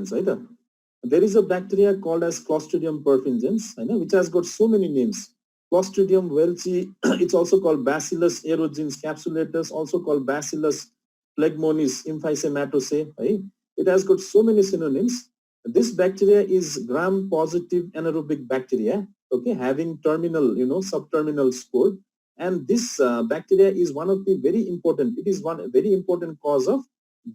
perfringens, right? There is a bacteria called as Clostridium perfringens, which has got so many names. Clostridium welchii, it's also called Bacillus aerogenes capsulatus, also called Bacillus phlegmonis emphysematose, right? It has got so many synonyms. This bacteria is gram-positive anaerobic bacteria, okay, having terminal, subterminal spore. And this bacteria is one of the very important, it is one very important cause of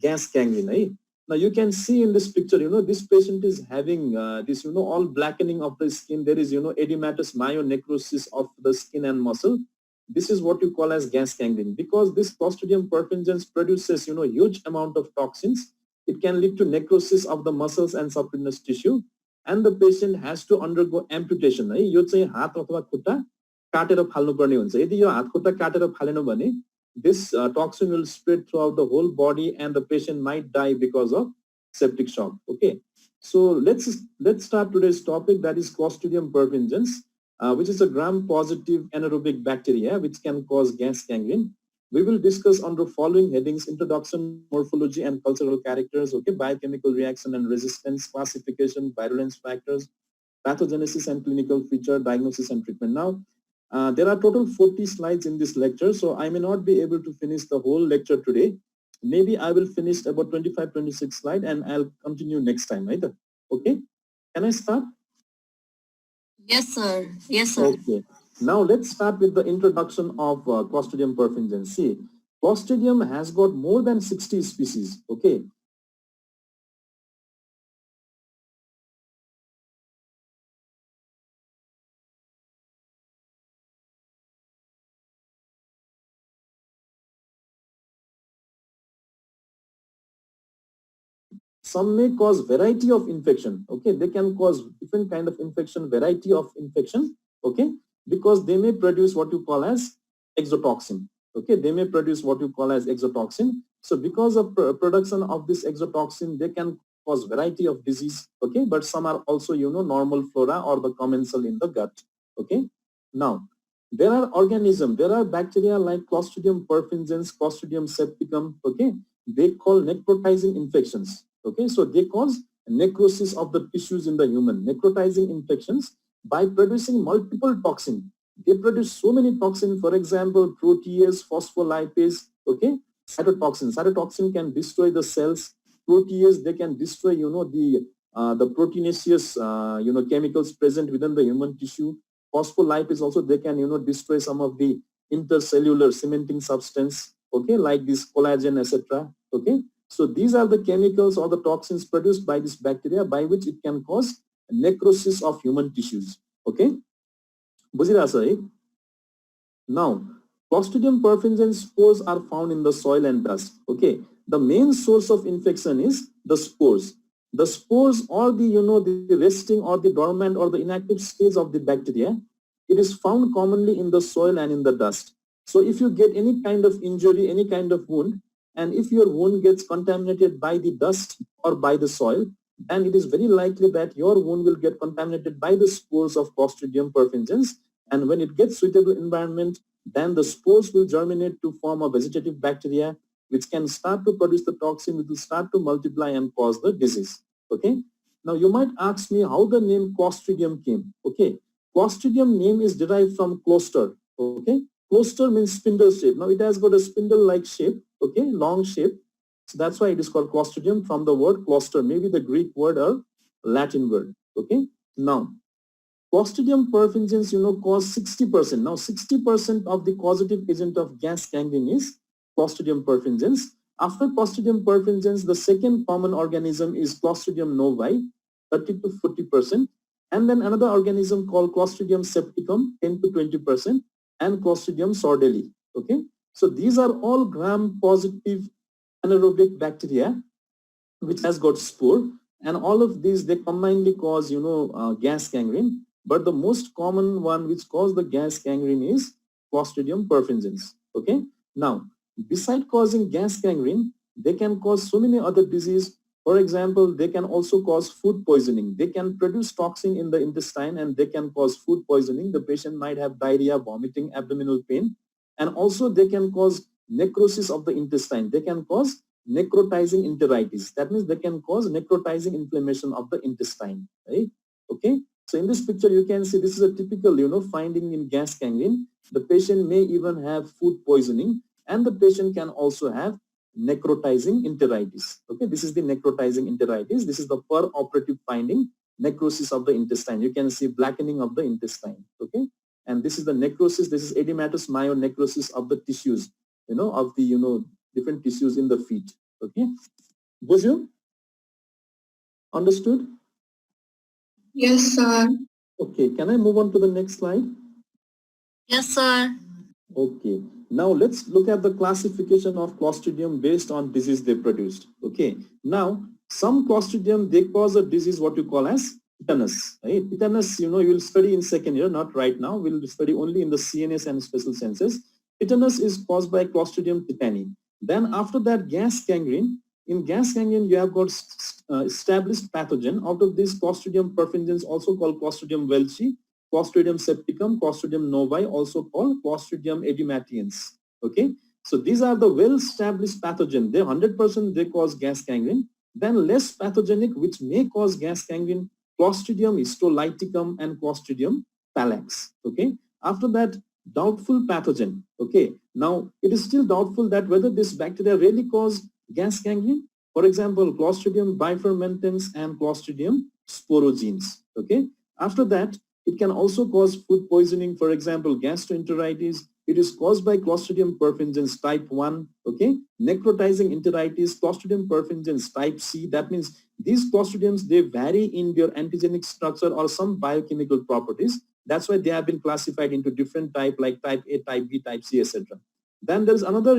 gas gangrene, right? Now you can see in this picture, this patient is having this, all blackening of the skin. There is, edematous myonecrosis of the skin and muscle. This is what you call as gas gangrene, because this Clostridium perfringens produces, huge amount of toxins. It can lead to necrosis of the muscles and subcutaneous tissue, and the patient has to undergo amputation. है यो चाहिँ हात अथवा खुट्टा काटेर फाल्नुपर्ने हुन्छ. यदि यो हात खुट्टा काटेर फालेन भने this toxin will spread throughout the whole body and the patient might die because of septic shock. Okay, so let's start today's topic, that is Clostridium perfringens, which is a gram-positive anaerobic bacteria which can cause gas gangrene. We will discuss under following headings: introduction, morphology and cultural characters, okay, biochemical reaction and resistance, classification, virulence factors, pathogenesis and clinical feature, diagnosis and treatment. Now, there are total 40 slides in this lecture, so I may not be able to finish the whole lecture today. Maybe I will finish about 25, 26 slides and I'll continue next time, right? Okay, can I start? Yes, sir. Yes, sir. Okay. Now let's start with the introduction of Clostridium perfringens. See, Clostridium has got more than 60 species, okay? Some may cause variety of infection, okay? They can cause different kind of infection, variety of infection, okay? Because they may produce what you call as exotoxin, okay? They may produce what you call as exotoxin. So because of production of this exotoxin, they can cause variety of disease, okay? But some are also, normal flora or the commensal in the gut, okay? Now, there are organisms, there are bacteria like Clostridium perfringens, Clostridium septicum, okay? They call necrotizing infections. Okay, so they cause necrosis of the tissues in the human, necrotizing infections by producing multiple toxins. They produce so many toxins, for example, protease, phospholipase, okay, cytotoxin. Cytotoxin can destroy the cells. Protease, they can destroy, the proteinaceous, chemicals present within the human tissue. Phospholipase also, they can, destroy some of the intercellular cementing substance, okay, like this collagen, etc. Okay. So these are the chemicals or the toxins produced by this bacteria by which it can cause necrosis of human tissues. Okay. Now, Clostridium perfringens spores are found in the soil and dust. Okay. The main source of infection is the spores. The spores or the, the resting or the dormant or the inactive stage of the bacteria, it is found commonly in the soil and in the dust. So if you get any kind of injury, any kind of wound, and if your wound gets contaminated by the dust or by the soil, then it is very likely that your wound will get contaminated by the spores of Clostridium perfringens. And when it gets suitable environment, then the spores will germinate to form a vegetative bacteria, which can start to produce the toxin, which will start to multiply and cause the disease. Okay. Now you might ask me how the name Clostridium came. Okay. Clostridium name is derived from closter. Okay. Closter means spindle shape. Now it has got a spindle-like shape, okay, long shape. So that's why it is called Clostridium from the word closter, maybe the Greek word or Latin word, okay. Now, Clostridium perfringens, cause 60%. Now 60% of the causative agent of gas gangrene is Clostridium perfringens. After Clostridium perfringens, the second common organism is Clostridium novae, 30 to 40%. And then another organism called Clostridium septicum, 10 to 20%. And Clostridium sordelli, okay. So these are all gram-positive anaerobic bacteria which has got spore, and all of these, they combinedly cause, gas gangrene. But the most common one which cause the gas gangrene is Clostridium perfringens, okay. Now, beside causing gas gangrene, they can cause so many other diseases. For example, they can also cause food poisoning. They can produce toxin in the intestine and they can cause food poisoning. The patient might have diarrhea, vomiting, abdominal pain, and also they can cause necrosis of the intestine. They can cause necrotizing enteritis. That means they can cause necrotizing inflammation of the intestine, right? Okay. So in this picture, you can see this is a typical, finding in gas gangrene. The patient may even have food poisoning, and the patient can also have necrotizing enteritis. Okay, this is the necrotizing enteritis. This is the per-operative finding, necrosis of the intestine. You can see blackening of the intestine. Okay, and this is the necrosis. This is edematous myonecrosis of the tissues, of the, different tissues in the feet. Okay, was you understood? Yes, sir. Okay, can I move on to the next slide? Yes, sir. Okay, now let's look at the classification of Clostridium based on disease they produced. Okay, now some Clostridium, they cause a disease what you call as tetanus. Right? Tetanus, you will study in second year, not right now. We'll study only in the CNS and special senses. Tetanus is caused by Clostridium tetani. Then after that, gas gangrene. In gas gangrene, you have got established pathogen. Out of this, Clostridium perfringens, also called Clostridium welchi, Clostridium septicum, Clostridium novae, also called Clostridium edematans. Okay, so these are the well-established pathogen. They 100% they cause gas gangrene. Then less pathogenic, which may cause gas gangrene, Clostridium histolyticum and Clostridium phalanx. Okay, after that, doubtful pathogen. Okay, now it is still doubtful that whether this bacteria really cause gas gangrene. For example, Clostridium bifurmentans and Clostridium sporogenes. Okay, after that, it can also cause food poisoning, for example, gastroenteritis. It is caused by Clostridium perfringens type 1, okay? Necrotizing enteritis, Clostridium perfringens type C. That means these Clostridiums, they vary in their antigenic structure or some biochemical properties. That's why they have been classified into different type like type A, type B, type C, etc. Then there's another,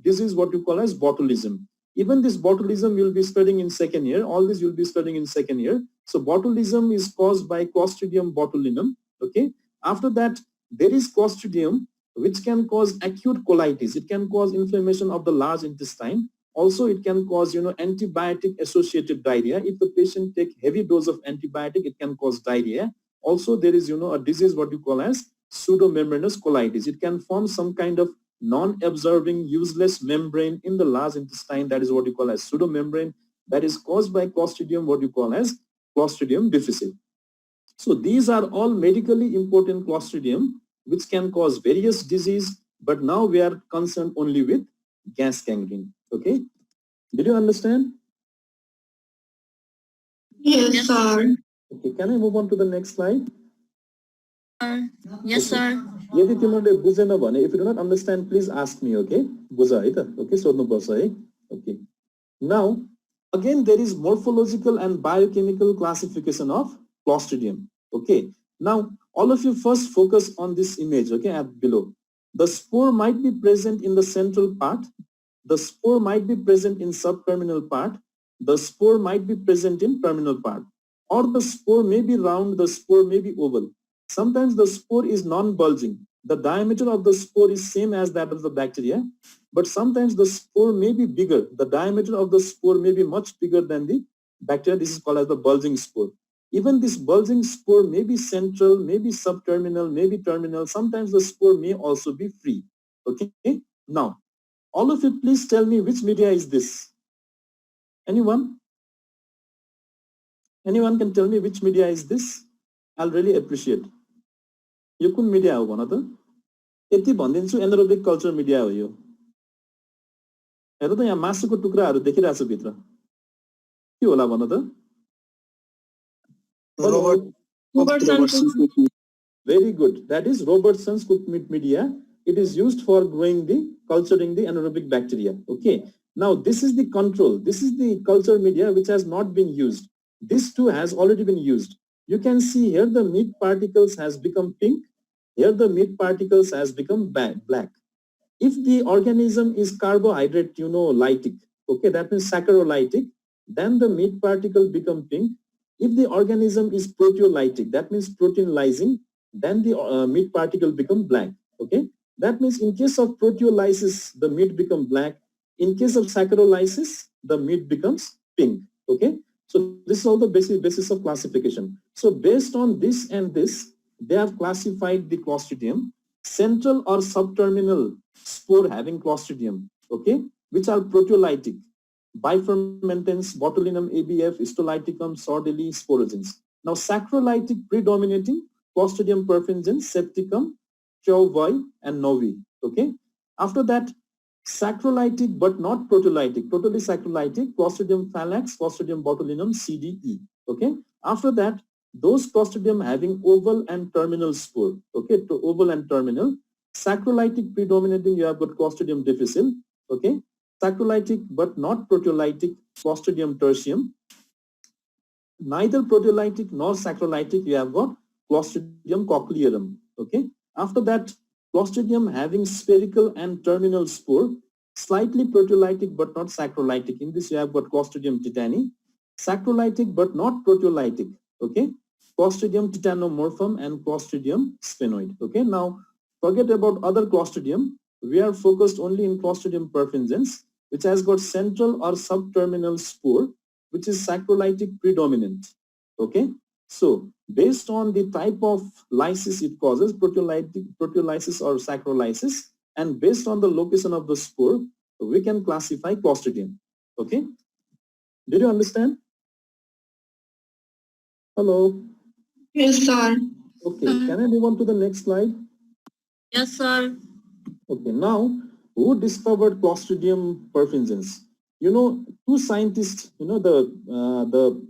disease what you call as botulism. Even this botulism you'll be studying in second year. All this you'll be studying in second year. So botulism is caused by Clostridium botulinum. Okay. After that, there is Clostridium which can cause acute colitis. It can cause inflammation of the large intestine. Also, it can cause, antibiotic associated diarrhea. If the patient take heavy dose of antibiotic, it can cause diarrhea. Also, there is, a disease what you call as pseudomembranous colitis. It can form some kind of non-absorbing useless membrane in the large intestine. That is what you call as pseudomembrane. That is caused by Clostridium, what you call as Clostridium difficile. So these are all medically important Clostridium which can cause various disease, but now we are concerned only with gas gangrene. Okay, did you understand? Yes, sir. Okay, can I move on to the next slide? Yes, sir. यदि तिमीले बुझेन भने, if you do not understand, please ask me. Okay, बुझ है त? Okay, सोध्नु पर्छ है. Okay, now again there is morphological and biochemical classification of Clostridium. Okay, now all of you first focus on this image. Okay, at below, the spore might be present in the central part. The spore might be present in subterminal part. The spore might be present in terminal part, or the spore may be round. The spore may be oval. Sometimes the spore is non-bulging. The diameter of the spore is same as that of the bacteria, but sometimes the spore may be bigger. The diameter of the spore may be much bigger than the bacteria. This is called as the bulging spore. Even this bulging spore may be central, may be subterminal, may be terminal. Sometimes the spore may also be free. Okay. Now, all of you, please tell me which media is this? Anyone? Anyone can tell me which media is this? I'll really appreciate. यो कुन media हो भन त? यति भनिदिन्छु, anaerobic culture media हो यो. हेर त यहाँ मासुको टुक्राहरू देखिरहेछ भित्र. के होला भन त? Very good. That is Robertson's cooked meat media. It is used for growing culturing the anaerobic bacteria. Okay. Now this is the control. This is the culture media which has not been used. This too has already been used. You can see here the meat particles has become pink. Here the meat particles has become black. If the organism is carbohydrate, lytic, okay, that means saccharolytic, then the meat particle become pink. If the organism is proteolytic, that means protein lysing, then the meat particle become black. Okay, that means in case of proteolysis, the meat become black. In case of saccharolysis, the meat becomes pink. Okay, so this is all the basis of classification. So based on this and this, they have classified the Clostridium. Central or subterminal spore having Clostridium. Okay, which are proteolytic: bifermentins, botulinum ABF, histolyticum, sordelli, sporogens. Now saccharolytic predominating: Clostridium perfringens, septicum, Chauvoi, and Novi. Okay. After that, saccharolytic but not proteolytic, totally saccharolytic: Clostridium phallax, Clostridium botulinum, CDE. Okay. After that, those Clostridium having oval and terminal spore. Okay, to oval and terminal. Saccharolytic predominating, you have got Clostridium difficile. Okay. Saccharolytic but not proteolytic, Clostridium tertium. Neither proteolytic nor saccharolytic, you have got Clostridium cochlearum. Okay. After that, Clostridium having spherical and terminal spore, slightly proteolytic but not saccharolytic. In this, you have got Clostridium titani. Saccharolytic but not proteolytic. Okay. Clostridium titanomorphum and Clostridium sphenoid. Okay. Now, forget about other Clostridium. We are focused only in Clostridium perfringens, which has got central or subterminal spore, which is saccharolytic predominant. Okay. So based on the type of lysis it causes, proteolysis or saccharolysis, and based on the location of the spore, we can classify Clostridium. Okay. Did you understand? Hello. Yes, sir. Okay. Can I move on to the next slide? Yes, sir. Okay. Now, who discovered Clostridium perfringens? You know, two scientists. You know, the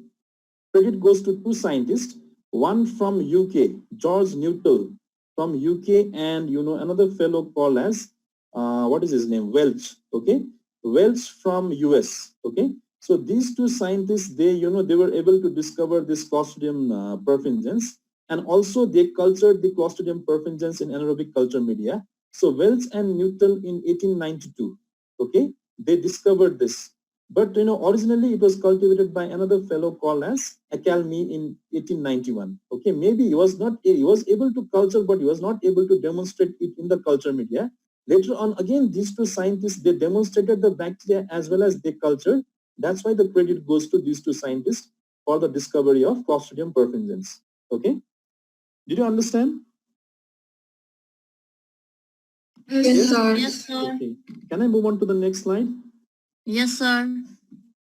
credit goes to two scientists, one from UK, George Newton from UK, and another fellow called as what is his name, Welch. Okay, Welch from US. Okay, so these two scientists, they were able to discover this Clostridium perfringens, and also they cultured the Clostridium perfringens in anaerobic culture media. So Welch and Newton in 1892, okay, they discovered this. But originally it was cultivated by another fellow called as Acalme in 1891. Okay, maybe he was able to culture, but he was not able to demonstrate it in the culture media. Later on, again, these two scientists, they demonstrated the bacteria as well as they cultured. That's why the credit goes to these two scientists for the discovery of Clostridium perfringens. Okay, did you understand? Yes, sir. Yes, sir. Okay, can I move on to the next slide? Yes, sir.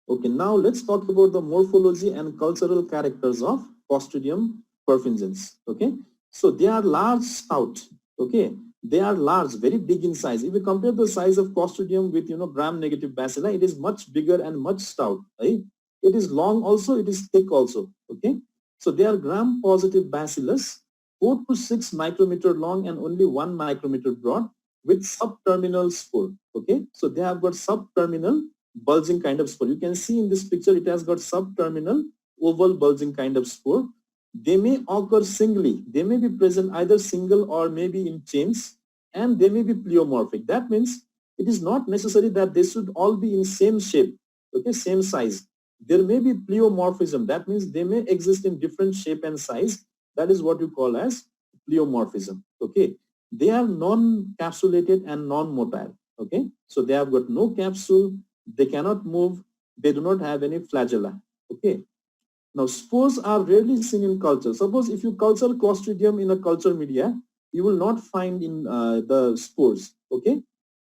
Okay, now let's talk about the morphology and cultural characters of Clostridium perfringens. Okay, so they are large stout. Okay, they are large, very big in size. If you compare the size of Clostridium with gram-negative bacilli, it is much bigger and much stout. Right? It is long also, it is thick also. Okay, so they are gram-positive bacillus, 4 to 6 micrometer long and only 1 micrometer broad, with subterminal spore. Okay, so they have got subterminal bulging kind of spore. You can see in this picture it has got subterminal oval bulging kind of spore. They may occur singly. They may be present either single or maybe in chains, and they may be pleomorphic. That means it is not necessary that they should all be in same shape, okay, same size. There may be pleomorphism. That means they may exist in different shape and size. That is what you call as pleomorphism. Okay, they are non-capsulated and non-motile. Okay, so they have got no capsule, they cannot move, they do not have any flagella. Okay, now spores are rarely seen in culture. Suppose if you culture Clostridium in a culture media, you will not find in the spores. Okay,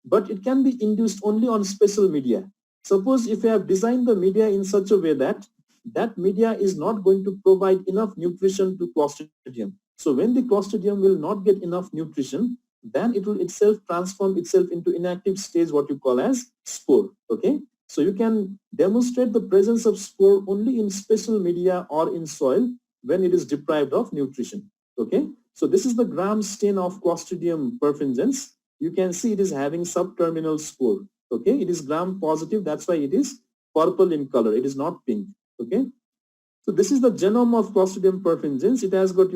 but it can be induced only on special media. Suppose if you have designed the media in such a way that that media is not going to provide enough nutrition to Clostridium. So when the Clostridium will not get enough nutrition, then it will itself transform itself into inactive stage, what you call as spore. Okay, so you can demonstrate the presence of spore only in special media or in soil when it is deprived of nutrition. Okay, so this is the gram stain of Clostridium perfringens. You can see it is having subterminal spore. Okay, it is gram positive, that's why it is purple in color, it is not pink. Okay, so this is the genome of Clostridium perfringens. It has got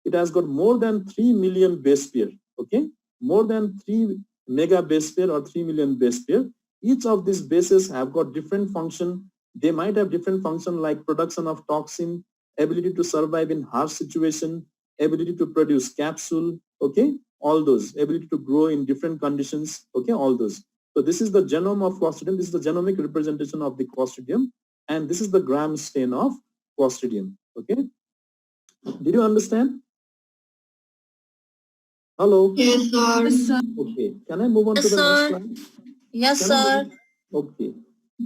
it has got more than 3 million base pair. Okay, more than 3 mega base pair or 3 million base pair. Each of these bases have got different function. They might have different function like production of toxin, ability to survive in harsh situation, ability to produce capsule. Okay, all those, ability to grow in different conditions. Okay, all those. So this is the genome of Clostridium. This is the genomic representation of the Clostridium, and this is the gram stain of Clostridium. Okay, did you understand? Hello. Yes, sir. Okay, can I move on to Yes, the next sir. slide? Yes, Can I sir. move? Okay.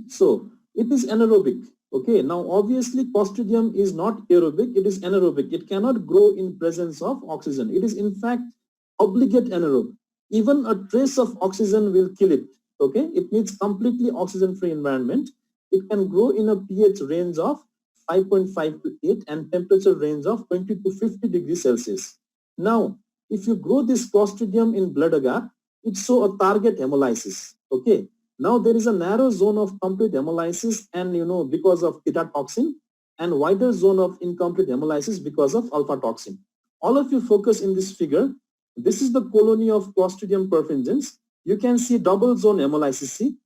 So it is anaerobic. Okay. Now obviously Clostridium is not aerobic, it is anaerobic. It cannot grow in presence of oxygen. It is in fact obligate anaerobe. Even a trace of oxygen will kill it. Okay. It needs completely oxygen-free environment. It can grow in a pH range of 5.5 to 8 and temperature range of 20 to 50 degrees Celsius. Now, if you grow this Clostridium in blood agar, it show a target hemolysis. Okay. Now there is a narrow zone of complete hemolysis and because of theta toxin, and wider zone of incomplete hemolysis because of alpha toxin. All of you focus in this figure. This is the colony of Clostridium perfringens. You can see double zone hemolysis. See,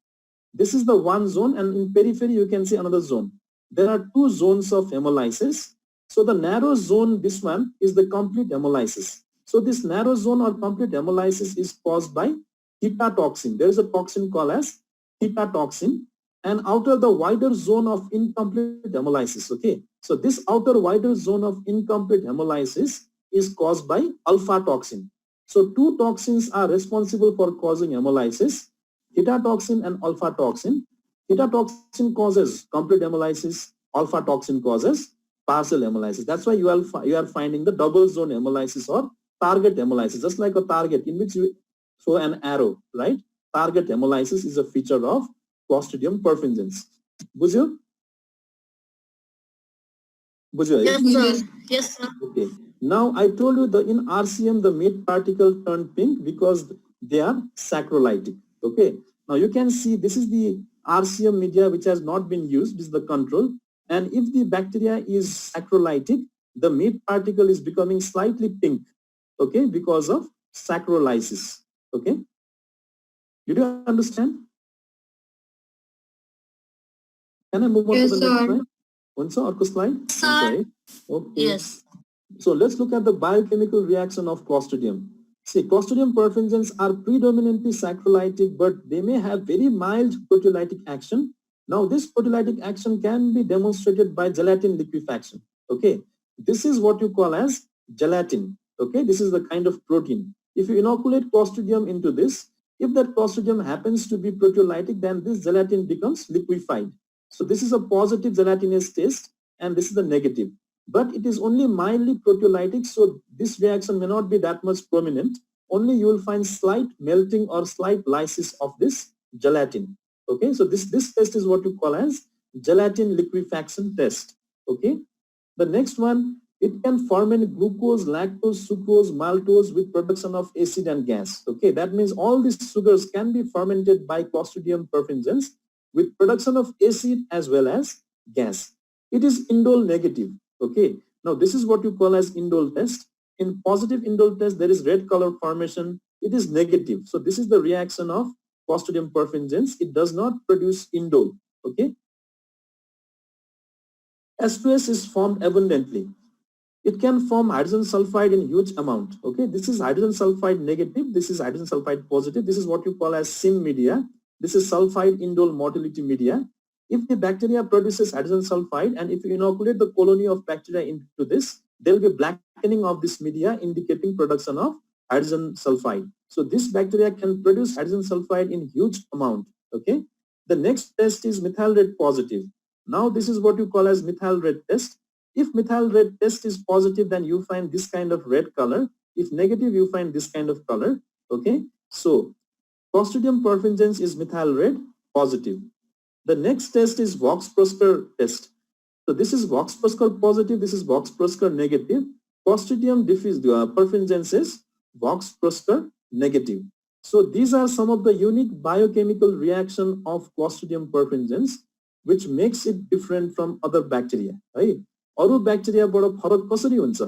this is the one zone, and in periphery you can see another zone. There are two zones of hemolysis. So the narrow zone, this one, is the complete hemolysis. So this narrow zone or complete hemolysis is caused by theta toxin. There is a toxin called as theta toxin, and outer the wider zone of incomplete hemolysis. Okay, so this outer wider zone of incomplete hemolysis is caused by alpha toxin. So two toxins are responsible for causing hemolysis: theta toxin and alpha toxin. Theta toxin causes complete hemolysis, alpha toxin causes partial hemolysis. That's why you are finding the double zone hemolysis or target hemolysis, just like a target in which you throw an arrow, right? Target hemolysis is a feature of Clostridium perfringens. बुझ्यो? बुझ्यो है? Yes, sir. Yes, sir. Okay. Now I told you that in RCM the meat particle turn pink because they are saccharolytic. Okay. Now you can see this is the RCM media which has not been used. This is the control. And if the bacteria is saccharolytic, the meat particle is becoming slightly pink. Okay, because of saccharolysis. Okay. Did you understand? Can I move on to the next slide? हुन्छ अर्को slide? Sir. Okay. Yes. So let's look at the biochemical reaction of Clostridium. See, Clostridium perfringens are predominantly saccharolytic, but they may have very mild proteolytic action. Now, this proteolytic action can be demonstrated by gelatin liquefaction. Okay, this is what you call as gelatin. Okay, this is the kind of protein. If you inoculate Clostridium into this, if that Clostridium happens to be proteolytic, then this gelatin becomes liquefied. So this is a positive gelatinous test, and this is the negative. But it is only mildly proteolytic, so this reaction may not be that much prominent. Only you will find slight melting or slight lysis of this gelatin. Okay, so this test is what you call as gelatin liquefaction test. Okay, the next one, it can ferment glucose, lactose, sucrose, maltose with production of acid and gas. Okay, that means all these sugars can be fermented by Clostridium perfringens with production of acid as well as gas. It is indole negative. Okay, now this is what you call as indole test. In positive indole test, there is red color formation. It is negative. So this is the reaction of Clostridium perfringens. It does not produce indole. Okay, H2S is formed abundantly. It can form hydrogen sulfide in huge amount. Okay, this is hydrogen sulfide negative. This is hydrogen sulfide positive. This is what you call as SIM media. This is sulfide indole motility media. If the bacteria produces hydrogen sulfide and if you inoculate the colony of bacteria into this, there will be blackening of this media indicating production of hydrogen sulfide. So this bacteria can produce hydrogen sulfide in huge amount. Okay. The next test is methyl red positive. Now this is what you call as methyl red test. If methyl red test is positive, then you find this kind of red color. If negative, you find this kind of color. Okay. So Clostridium perfringens is methyl red positive. The next test is Vox-Prosker test. So this is Vox-Prosker positive, this is Vox-Prosker negative. Clostridium perfringens is Vox-Prosker negative. So these are some of the unique biochemical reaction of Clostridium perfringens which makes it different from other bacteria. है अरू ब्याक्टेरियाबाट फरक कसरी हुन्छ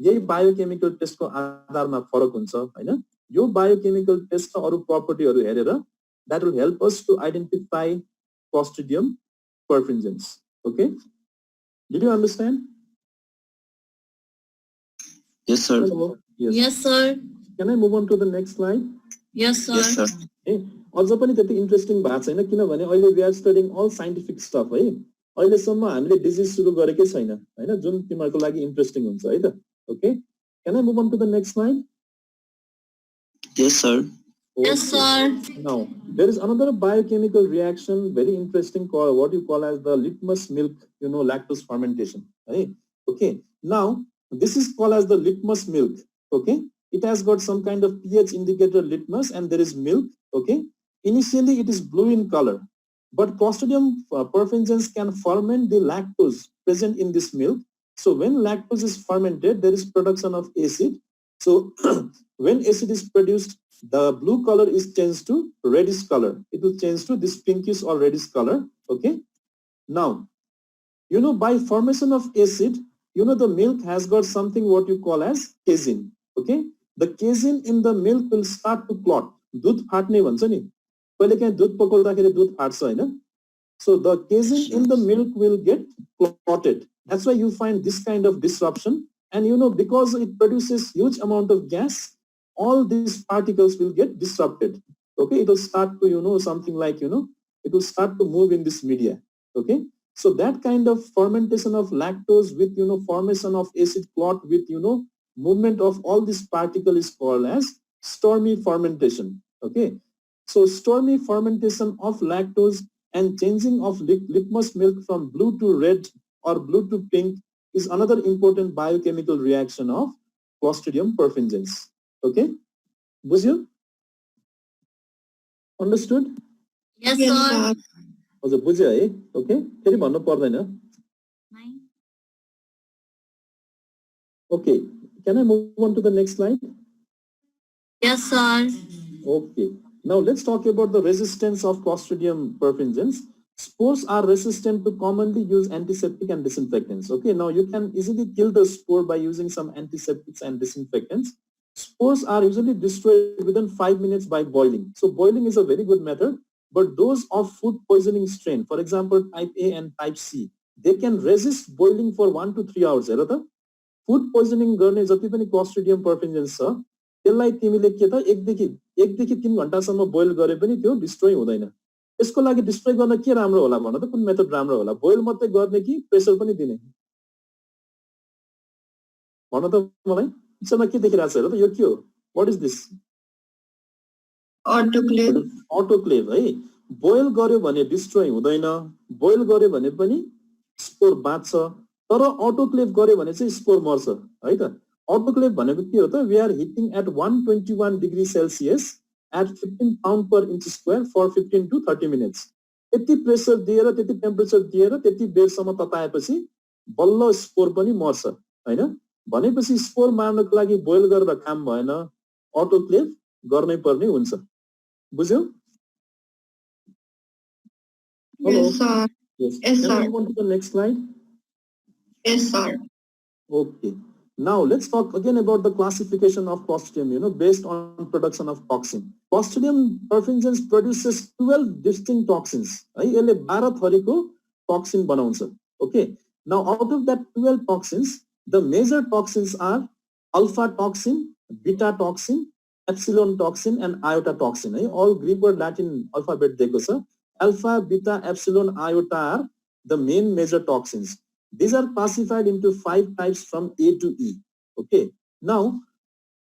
यही biochemical टेस्टको आधारमा फरक हुन्छ हैन यो biochemical test र अरू प्रपर्टीहरू हेरेर that will help us to identify Clostridium perfringens. Okay, did you understand? Yes, sir. Hello. Yes, sir. Can I move on to the next slide? Yes, sir. Yes, sir. अझ पनि त्यति interesting भएको छैन किनभने अहिले we are studying all scientific stuff है अहिलेसम्म हामीले डिजिज सुरु गरेकै छैन हैन जुन तिमीहरूको लागि इन्ट्रेस्टिङ हुन्छ है त okay can I move on to the next slide Yes, sir. Yes, Okay. sir. Now, there is another biochemical reaction, very interesting, called what you call as the litmus milk, lactose fermentation. Right? Okay. Now, this is called as the litmus milk. Okay. It has got some kind of pH indicator litmus and there is milk. Okay. Initially, it is blue in color, but Clostridium perfringens can ferment the lactose present in this milk. So when lactose is fermented, there is production of acid. So when acid is produced, the blue color is changed to reddish color. It will change to this pinkish or reddish color. Okay. Now, by formation of acid, the milk has got something what you call as casein. Okay. The casein in the milk will start to clot. दूध फाट्ने भन्छ नि, कहिले काहीँ दूध पकाउँदाखेरि दूध फाट्छ हैन. So the casein in the milk will get clotted. That's why you find this kind of disruption. And because it produces huge amount of gas, all these particles will get disrupted. Okay, it will start to, something like, it will start to move in this media. Okay, so that kind of fermentation of lactose with, formation of acid clot with, movement of all these particles is called as stormy fermentation. Okay, so stormy fermentation of lactose and changing of litmus milk from blue to red or blue to pink is another important biochemical reaction of Clostridium perfringens. Okay, बुझ्यो? Understood? Yes, sir. हजुर बुझ्यो है? Okay, फेरि भन्नु पर्दैन. Okay, can I move on to the next slide? Yes, sir. Okay. Now let's talk about the resistance of Clostridium perfringens. Spores are resistant to commonly used antiseptic and disinfectants. Okay, now you can easily kill the spore by using some antiseptics and disinfectants. Spores are usually destroyed within 5 minutes by boiling. So boiling is a very good method, but those of food poisoning strain, for example, type A and type C, they can resist boiling for 1 to 3 hours. Food poisoning गर्ने जति पनि Clostridium पर्फिन्जेन्स छ त्यसलाई तिमीले के त एकदेखि 3 घण्टासम्म boil गरे पनि त्यो डिस्ट्रोय हुँदैन. यसको लागि डिस्ट्रोय गर्न के राम्रो होला भन त, कुन मेथड राम्रो होला? बोइल मात्रै गर्ने कि प्रेसर पनि दिने? भन त मलाई. पिक्चरमा के देखिरहेको छ हेर त, यो के हो? What is this? Autoclave. अटोक्लेभ है. बोइल गर्यो भने डिस्ट्रोय हुँदैन, बोइल गर्यो भने पनि स्पोर बाँच्छ. तर अटोक्लेभ गर्यो भने चाहिँ स्पोर मर्छ है त. अटोक्लेभ भनेको के हो त? We are hitting at 121 degree celsius at 15 pound per inch square for 15 to 30 minutes. त्यति प्रेसर दिएर, त्यति टेम्परेचर दिएर, त्यति बेरसम्म तताएपछि बल्ल स्पोर पनि मर्छ हैन. भनेपछि स्पोर मार्नको लागि बोइल गरेर काम भएन, अटोक्लेभ गर्नै पर्ने हुन्छ. बुझ्यौ? Yes, sir. Yes. Yes, Can I sir. move on to the next slide? Yes, sir. Okay. Now let's talk again about the classification of Clostridium, based on production of toxin. Clostridium perfringens produces 12 distinct toxins. यसले 12 थरीको toxin बनाउँछ. Okay. Now out of that 12 toxins, the major toxins are alpha toxin, beta toxin, epsilon toxin and iota toxin. All Greek or Latin alphabet दिएको छ. Alpha, beta, epsilon, iota are the main major toxins. These are classified into 5 types from A to E. Okay. Now,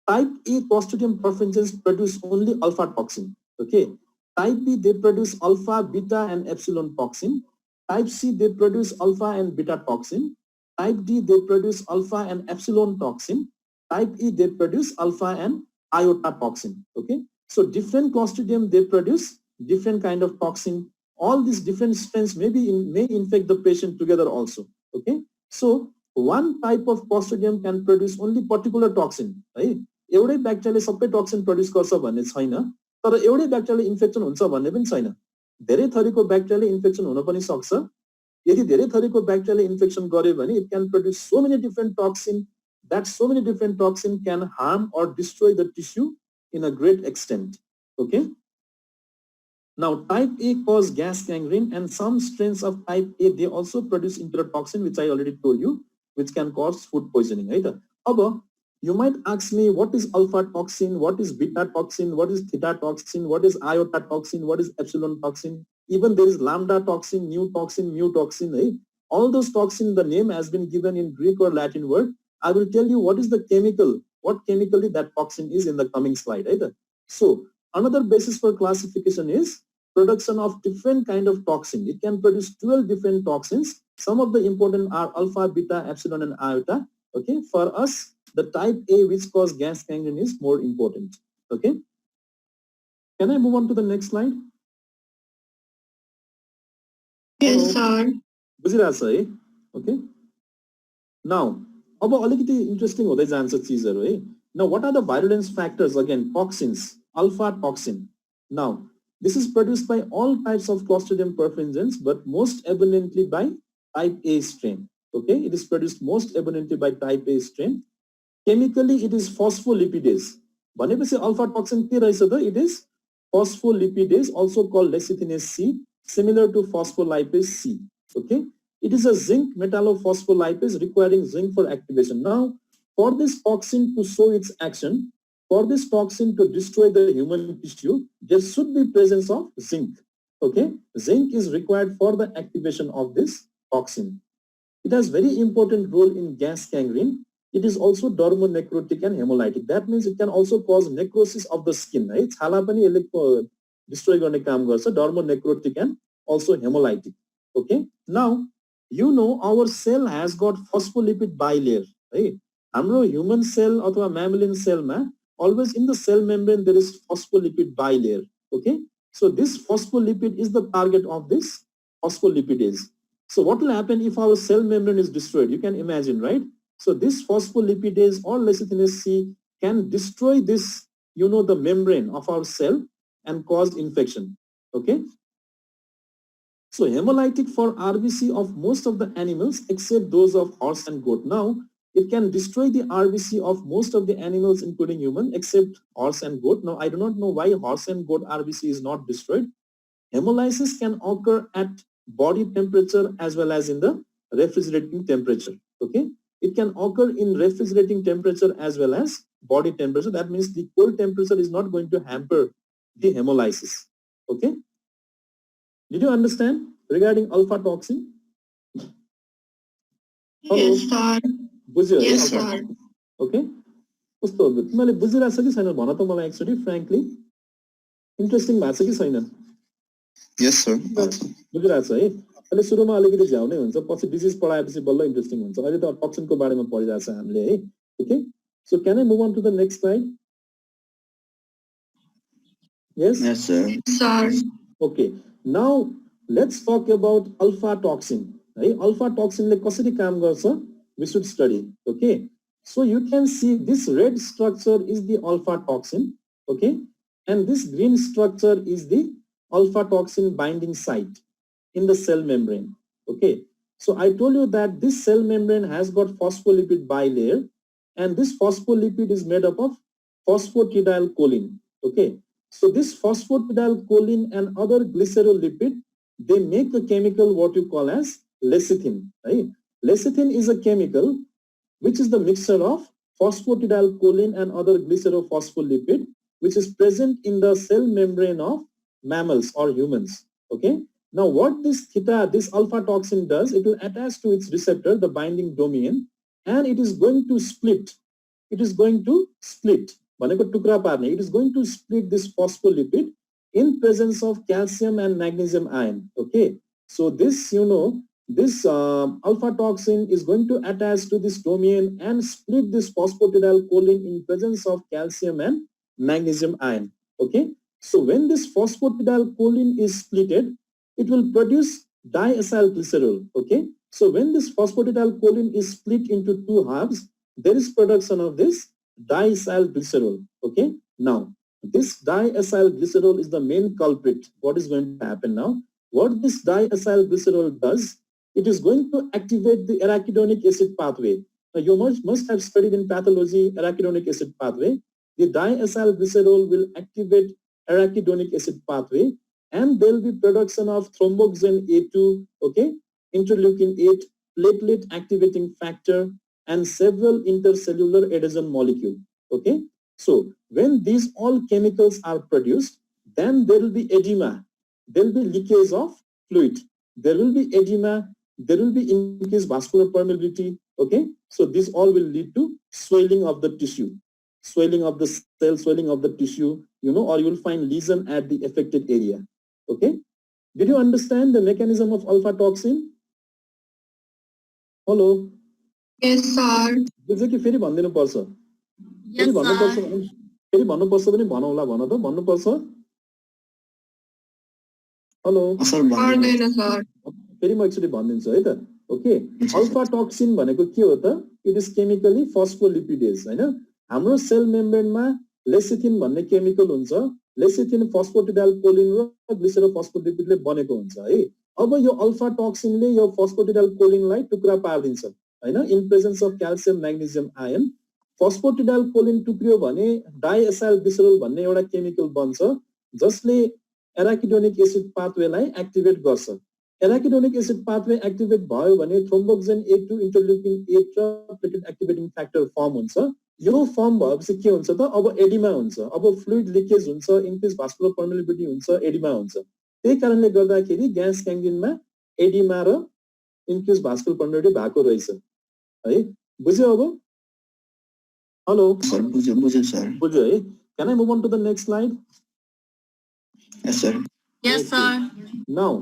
type A Clostridium perfringens produce only alpha toxin. Okay. Type B, they produce alpha, beta, and epsilon toxin. Type C, they produce alpha and beta toxin. Type D, they produce alpha and epsilon toxin. Type E, they produce alpha and iota toxin. Okay. So different Clostridium, they produce different kind of toxin. All these different strains may infect the patient together also. Okay, so one type of Clostridium can produce only particular toxin. है एउटै ब्याक्टेरियाले सबै toxin produce गर्छ भन्ने छैन, तर एउटै ब्याक्टेरियाले infection हुन्छ भन्ने पनि छैन. धेरै थरीको ब्याक्टेरियाले इन्फेक्सन हुन पनि सक्छ. यदि धेरै थरीको ब्याक्टेरियाले इन्फेक्सन गर्यो भने it can produce so many different toxin that so many different toxin can harm or destroy the tissue in a great extent. Okay. Now, type A cause gas gangrene, and some strains of type A, they also produce enterotoxin, which I already told you, which can cause food poisoning. Right? However, you might ask me, what is alpha toxin, what is beta toxin, what is theta toxin, what is iota toxin, what is epsilon toxin? Even there is lambda toxin, mu toxin, mu toxin. Right? All those toxin, the name has been given in Greek or Latin word. I will tell you what is the chemical, what chemically that toxin is in the coming slide. Right? So, Another basis for classification is production of different kind of toxin. It can produce 12 different toxins. Some of the important are alpha, beta, epsilon, and iota. Okay, for us, the type A, which cause gas gangrene, is more important. Okay, can I move on to the next slide? Yes, sir. बुझिरहेछ है? Okay. Now, अब अलिकति interesting हुँदै जान्छ चिजहरु है. Now, what are the virulence factors? Again, toxins, alpha toxin. Now, this is produced by all types of Clostridium perfringens, but most abundantly by type A strain. Okay, it is produced most abundantly by type A strain. Chemically, it is phospholipidase. भनेपछि alpha toxin के रहेछ त? It is phospholipidase, also called lecithinase C, similar to phospholipase C. Okay, it is a zinc metallophospholipase requiring zinc for activation. Now, for this toxin to show its action, for this toxin to destroy the human tissue, there should be presence of zinc. Okay, zinc is required for the activation of this toxin. It has very important role in gas gangrene. It is also dermonecrotic and hemolytic. That means it can also cause necrosis of the skin. Right? छाला पनि यसले destroy गर्ने काम गर्छ, dermonecrotic and also hemolytic. Okay. Now, you know our cell has got phospholipid bilayer. Right? हाम्रो human cell अथवा mammalian cell मा always in the cell membrane there is phospholipid bilayer. Okay. So this phospholipid is the target of this phospholipidase. So what will happen if our cell membrane is destroyed? You can imagine, right? So this phospholipidase or lecithinase C can destroy this, the membrane of our cell and cause infection. Okay. So hemolytic for RBC of most of the animals except those of horse and goat. Now, it can destroy the RBC of most of the animals including human except horse and goat. Now, I do not know why horse and goat RBC is not destroyed. Hemolysis can occur at body temperature as well as in the refrigerating temperature. Okay, it can occur in refrigerating temperature as well as body temperature. That means the cold temperature is not going to hamper the hemolysis. Okay, did you understand regarding alpha toxin? Yes, sir. बुझ्यो? Yes, sir. Okay, कस्तो हो तिमीले बुझिरहेछ कि छैन भन त मलाई actually frankly interesting भएको छ कि छैन? Yes, sir. बुझिरहेछ है? अहिले सुरुमा अलिकति झ्याउनै हुन्छ, पछि डिजिज पढाएपछि बल्ल इन्ट्रेस्टिङ हुन्छ. अहिले त टक्सिनको बारेमा पढिरहेछ हामीले है. Okay, so can I move on to the next slide? Yes? Yes, sir. Sir. Okay, now let's talk about alpha toxin. है, alpha toxin ले कसरी काम गर्छ? We should study. Okay, so you can see this red structure is the alpha toxin. Okay, and this green structure is the alpha toxin binding site in the cell membrane. Okay, so I told you that this cell membrane has got phospholipid bilayer, and this phospholipid is made up of phosphatidylcholine. Okay, so this phosphatidylcholine and other glycerolipid, they make a chemical what you call as lecithin. Right? Lecithin is a chemical which is the mixture of phosphatidylcholine and other glycerophospholipid, which is present in the cell membrane of mammals or humans. Okay. Now, what this alpha toxin does, it will attach to its receptor, the binding domain, and it is going to split. It is going to split. It is going to split this phospholipid in presence of calcium and magnesium ion. Okay. So this, this alpha toxin is going to attach to this domain and split this phosphatidylcholine in presence of calcium and magnesium ion. Okay. So when this phosphatidylcholine is splitted, it will produce diacylglycerol. Okay. So when this phosphatidylcholine is split into two halves, there is production of this diacylglycerol. Okay. Now, this diacylglycerol is the main culprit. What is going to happen now? What this diacylglycerol does, it is going to activate the arachidonic acid pathway. Now, you must have studied in pathology arachidonic acid pathway. The diacylglycerol will activate arachidonic acid pathway, and there will be production of thromboxane A2, okay, interleukin 8, platelet activating factor, and several intercellular adhesion molecule. Okay, so when these all chemicals are produced, then there will be edema, there will be leakage of fluid, there will be edema, there will be increased vascular permeability. Okay, so this all will lead to swelling of the tissue. swelling of the cell, swelling of the tissue, or you'll find lesion at the affected area. Okay? Did you understand the mechanism of alpha toxin? Hello? Yes, sir. बुझ्यो कि फेरि भनिदिनु पर्छ? फेरि Yes, भन्नुपर्छ sir. भने फेरि भन्नुपर्छ भने भनौँला भन त भन्नुपर्छ. हेलो Sir, पर्दैन सर. फेरि म एकचोटि भनिदिन्छु है त. ओके, अल्फा टक्सिन भनेको के हो त? इट इज केमिकली फस्फोलिपिडेज हैन. हाम्रो सेल मेम्ब्रेनमा लेसिथिन भन्ने केमिकल हुन्छ. लेसिथिन फस्फोटिडाइल कोलिन र ग्लिसरोफस्फोलिपिडले बनेको हुन्छ है. अब यो अल्फा टक्सिनले यो फस्फोटिडाइल कोलिनलाई टुक्रा पार्दिन्छ हैन, in presence of calcium magnesium ion. Phosphatidyl choline टुक्रियो भने डाइएसाइल ग्लिसरोल भन्ने एउटा केमिकल बन्छ जसले एराकिडोनिक एसिड पाथवेलाई एक्टिभेट गर्छ. एराकिडोनिक एसिड पाथवे एक्टिभेट भयो भने थ्रोम्बोक्सिन A2 इन्टरल्युकिन 8 र प्लेटलेट एक्टिभेटिङ फ्याक्टर फर्म हुन्छ. यो फर्म भएपछि के हुन्छ त? अब एडिमा हुन्छ, अब फ्लुइड लिकेज हुन्छ, इन्क्रिज भास्कुलर पर्मेबिलिटी हुन्छ, एडिमा हुन्छ. त्यही कारणले गर्दाखेरि ग्यास ग्याङ्ग्रिनमा एडिमा र इन्क्रिज भास्कुलर पर्मेबिलिटी भएको रहेछ है. बुझ्यो अब? हेलो sir, बुझ्यो sir. बुझ्यो है. Can I move on to the next slide? Yes, sir. Yes, sir. Now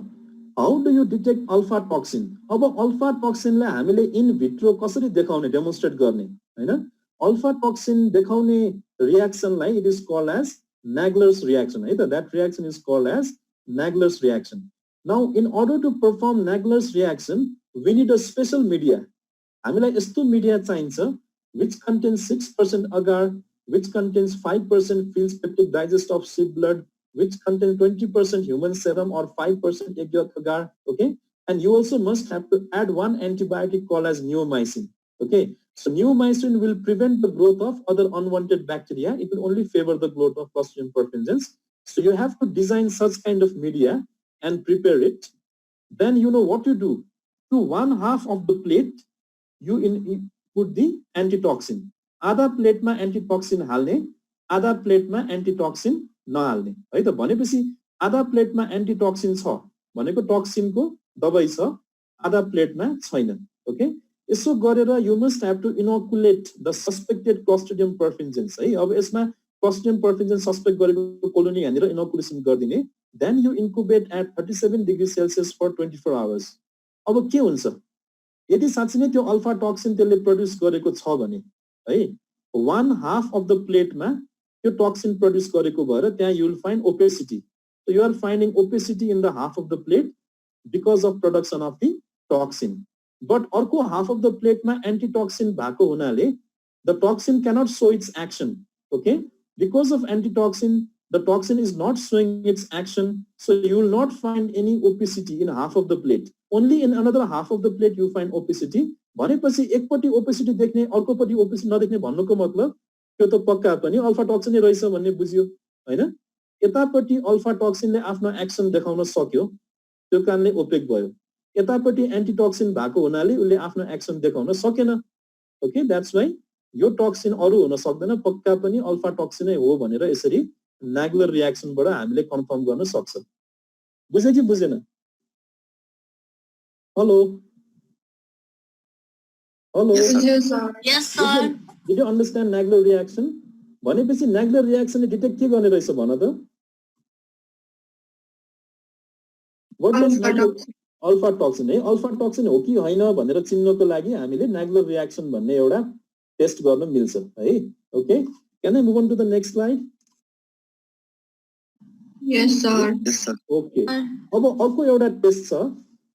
how do you detect alpha toxin? अब अल्फा टक्सिनलाई हामीले इन भिट्रो कसरी देखाउने, डेमोन्स्ट्रेट गर्ने हैन? अल्फा टक्सिन देखाउने रियाक्सनलाई it is called as Nagler's reaction है त. That reaction is called as Nagler's reaction. Now in order to perform Nagler's reaction we need a special media. हामीलाई यस्तो मिडिया चाहिन्छ which contains 6% agar, which contains 5% feels peptic digest of sheep blood, which contains 20% human serum or 5% egg yolk agar. Okay, and you also must have to add one antibiotic called as neomycin. Okay, so neomycin will prevent the growth of other unwanted bacteria. It will only favor the growth of Clostridium perfringens. So you have to design such kind of media and prepare it. Then you know what you do. To 1/2 of the plate you put the antitoxin. आधा प्लेटमा एन्टिटोक्सिन हाल्ने, आधा प्लेटमा एन्टिटोक्सिन नहाल्ने है त. भनेपछि आधा प्लेटमा एन्टिटोक्सिन छ भनेको टक्सिनको दबाई छ, आधा प्लेटमा छैन. ओके, यसो गरेर you must have to inoculate the suspected clostridium perfringens है. अब यसमा क्लोस्ट्रिडियम पर्फिन्जेन्स सस्पेक्ट गरेको कोलोनी यहाँनिर इनोकुलेसन गरिदिने. Then you incubate at 37 degree celsius for 24 hours. अब के हुन्छ यदि साँच्चै नै त्यो अल्फा टक्सिन त्यसले प्रड्युस गरेको छ भने है, 1/2 अफ द प्लेटमा त्यो टक्सिन प्रड्युस गरेको भएर त्यहाँ you will find opacity. So you are finding opacity in the half of the plate because of production of the toxin. But अर्को हाफ अफ द प्लेटमा एन्टिटोक्सिन भएको हुनाले the toxin cannot show its action. Okay, because of antitoxin the toxin is not showing its action, so you will not find any opacity in half of the plate. Only in another half of the plate you find opacity. भनेपछि एकपट्टि opacity देख्ने अर्कोपट्टि opacity नदेख्ने भन्नुको मतलब त्यो त पक्का पनि alpha toxin नै रहेछ भन्ने बुझियो हैन. यतापट्टि अल्फा टक्सिनले आफ्नो एक्सन देखाउन सक्यो, त्यो कारणले ओपेक भयो. यतापट्टि एन्टिटोक्सिन भएको हुनाले उसले आफ्नो एक्सन देखाउन सकेन. Okay, that's why yo toxin अरू हुन सक्दैन, पक्का पनि अल्फा टक्सिन नै हो भनेर यसरी Nagler रियाक्सनबाट हामीले कन्फर्म गर्न सक्छ. बुझ्यो कि बुझेन? Hello hello Yes, sir. Did you understand Nagler reaction? भनेपछि Nagler reaction डिटेक्ट के गर्ने रहेछ भन त? What does अल्फा टक्सिन है, अल्फा टक्सिन हो कि होइन भनेर चिन्नको लागि हामीले Nagler reaction भन्ने एउटा टेस्ट गर्न मिल्छ है. Okay, can I move on to the next slide? Yes, sir. Yes, sir. Okay, अब अर्को एउटा टेस्ट छ.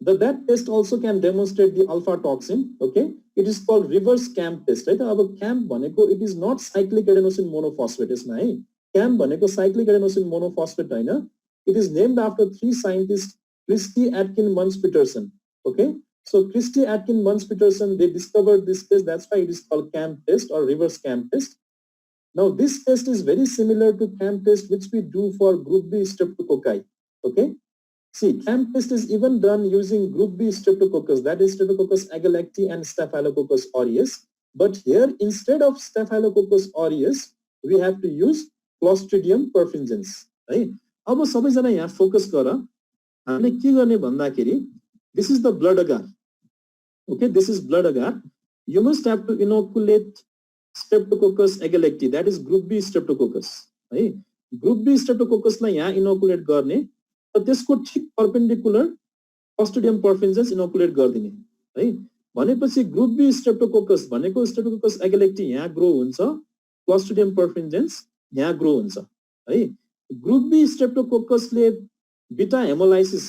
That test also can demonstrate the alpha toxin. Okay, it is called reverse CAMP test right. अब CAMP भनेको it is not cyclic adenosine monophosphate यसमा है. CAMP भनेको cyclic adenosine monophosphate Hahn. It is named after 3 scientists, Christy, Atkin, Munch, Peterson. Okay, so Christy, Atkin, Munch, Peterson, they discovered this test. That's why it is called CAMP test or reverse CAMP test. Now this test is very similar to CAMP test which we do for group B streptococci. Okay, see, CAMP test is even done using group B streptococcus, that is Streptococcus agalacti and Staphylococcus aureus. But here instead of Staphylococcus aureus we have to use Clostridium perfringens है. अब सबैजना यहाँ focus गर. हामीले के गर्ने भन्दाखेरि this is the blood agar. Okay, this is blood agar. You must have to inoculate Streptococcus agalacti, that is group B streptococcus है group B streptococcus लाई यहाँ inoculate गर्ने र त्यसको ठिक perpendicular Clostridium perfringens inoculate गरिदिने है भनेपछि group B streptococcus भनेको Streptococcus agalacti यहाँ grow हुन्छ Clostridium perfringens यहाँ grow हुन्छ है group B streptococcus ले beta hemolysis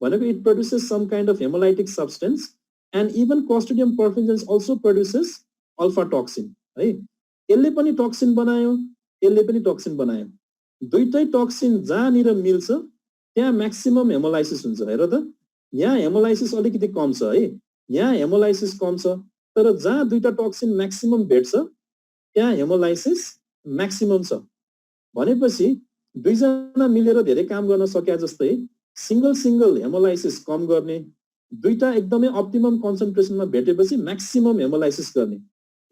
भनेको it produces some kind of hemolytic substance and even Clostridium perfringens also produces alpha toxin है यसले पनि टक्सिन बनायो यसले पनि टक्सिन बनायो दुईटै टक्सिन जहाँनिर मिल्छ त्यहाँ म्याक्सिमम हेमोलाइसिस हुन्छ हेर त यहाँ हेमोलाइसिस अलिकति कम छ है यहाँ हेमोलाइसिस कम छ तर जहाँ दुईटा टक्सिन म्याक्सिमम भेट्छ त्यहाँ हेमोलाइसिस म्याक्सिमम छ भनेपछि दुईजना मिलेर धेरै काम गर्न सके जस्तै सिंगल हेमोलाइसिस कम गर्ने दुईटा एकदमै अप्टिमम कन्सन्ट्रेसनमा भेटेपछि म्याक्सिमम हेमोलाइसिस गर्ने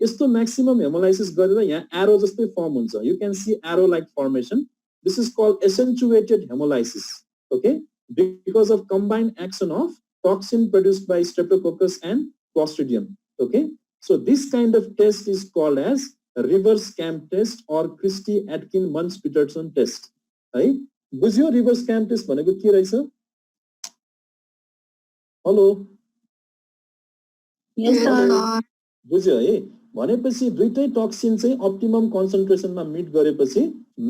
यस्तो म्याक्सिमम हेमोलाइसिस गरेर यहाँ एरो जस्तै फर्म हुन्छ you can see arrow like formation this is called accentuated haemolysis okay because of combined action of toxin produced by Streptococcus and Clostridium. Okay, so this kind of test is called as reverse cam test or Christie-Aitken-Munce-Peterson test. है बुझ्यो reverse क्याम test भनेको के रहेछ hello Yes, sir. बुझ्यो है भनेपछि दुईटै toxin चाहिँ अप्टिमम कन्सन्ट्रेसनमा मिट गरेपछि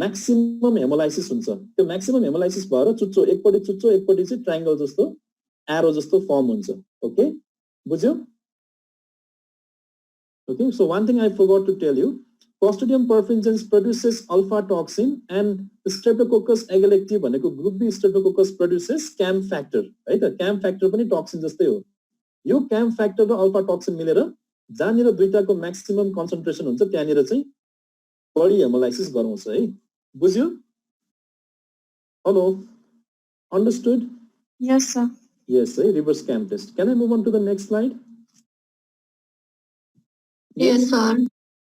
म्याक्सिमम हेमोलाइसिस हुन्छ त्यो म्याक्सिमम हेमोलाइसिस भएर एकपट्टि चाहिँ ट्रायंगल जस्तो एरो जस्तो फर्म हुन्छ ओके बुझ्यो okay so one thing I forgot to tell you Clostridium perfringens produces alpha toxin and Streptococcus agalacti भनेको group B Streptococcus produces cam factor है त cam factor पनि टक्सिन जस्तै हो यो cam factor र alpha toxin मिलेर जहाँनिर दुईटाको maximum concentration हुन्छ त्यहाँनिर चाहिँ बढी हेमोलाइसिस गराउँछ है बुझ्यो hello understood Yes, sir. yes है reverse cam test can I move on to the next slide Yes, sir.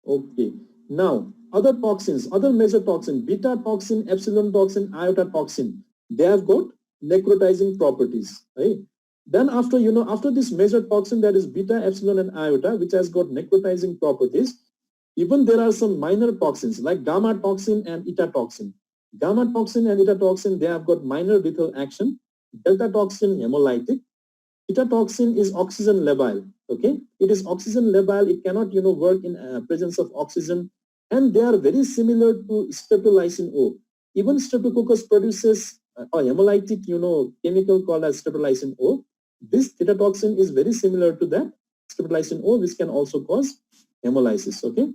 okay now other toxins other major toxin beta toxin epsilon toxin iota toxin they have got necrotizing properties right then after after this major toxin that is beta epsilon and iota which has got necrotizing properties even there are some minor toxins like gamma toxin and eta toxin they have got minor lethal action delta toxin hemolytic eta toxin is oxygen labile okay it is oxygen labile it cannot work in presence of oxygen and they are very similar to streptolysin O even Streptococcus produces a hemolytic chemical called as streptolysin O this theta toxin is very similar to that streptolysin O which can also cause hemolysis okay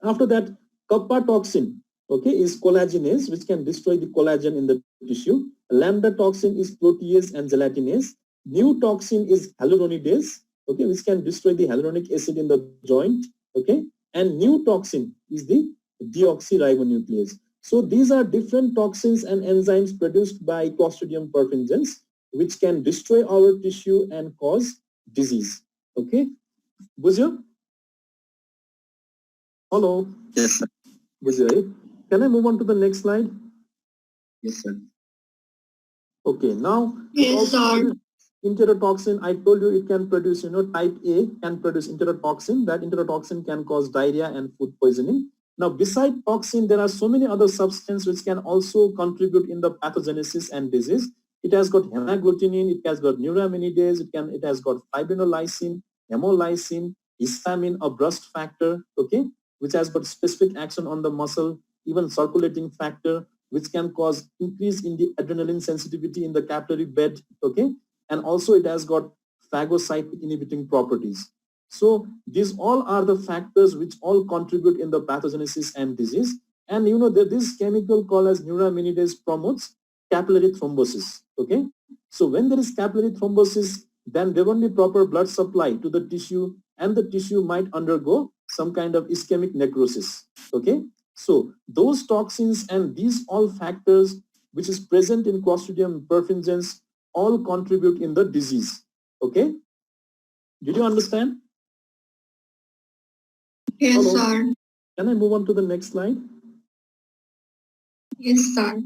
after that kappa toxin okay is collagenase which can destroy the collagen in the tissue lambda toxin is protease and gelatinase new toxin is hyaluronidase okay which can destroy the hyaluronic acid in the joint okay and new toxin is the deoxyribonuclease so these are different toxins and enzymes produced by Clostridium perfringens which can destroy our tissue and cause disease okay बुझ्यो hello Yes, sir. बुझ्यो है can I move on to the next slide Yes, sir. okay now Yes, sir. enterotoxin I told you it can produce type A can produce enterotoxin that enterotoxin can cause diarrhea and food poisoning now beside toxin there are so many other substances which can also contribute in the pathogenesis and disease it has got hemagglutinin it has got neuraminidase it has got fibrinolysin hemolysin histamine a burst factor okay which has got specific action on the muscle even circulating factor which can cause increase in the adrenaline sensitivity in the capillary bed okay and also it has got phagocytic inhibiting properties so these all are the factors which all contribute in the pathogenesis and disease and that this chemical called as neuraminidase promotes capillary thrombosis okay so when there is capillary thrombosis then there won't be proper blood supply to the tissue and the tissue might undergo some kind of ischemic necrosis okay so those toxins and these all factors which is present in Clostridium perfringens all contribute in the disease okay did you understand Yes, Hello. sir. Can I move on to the next slide Yes, sir.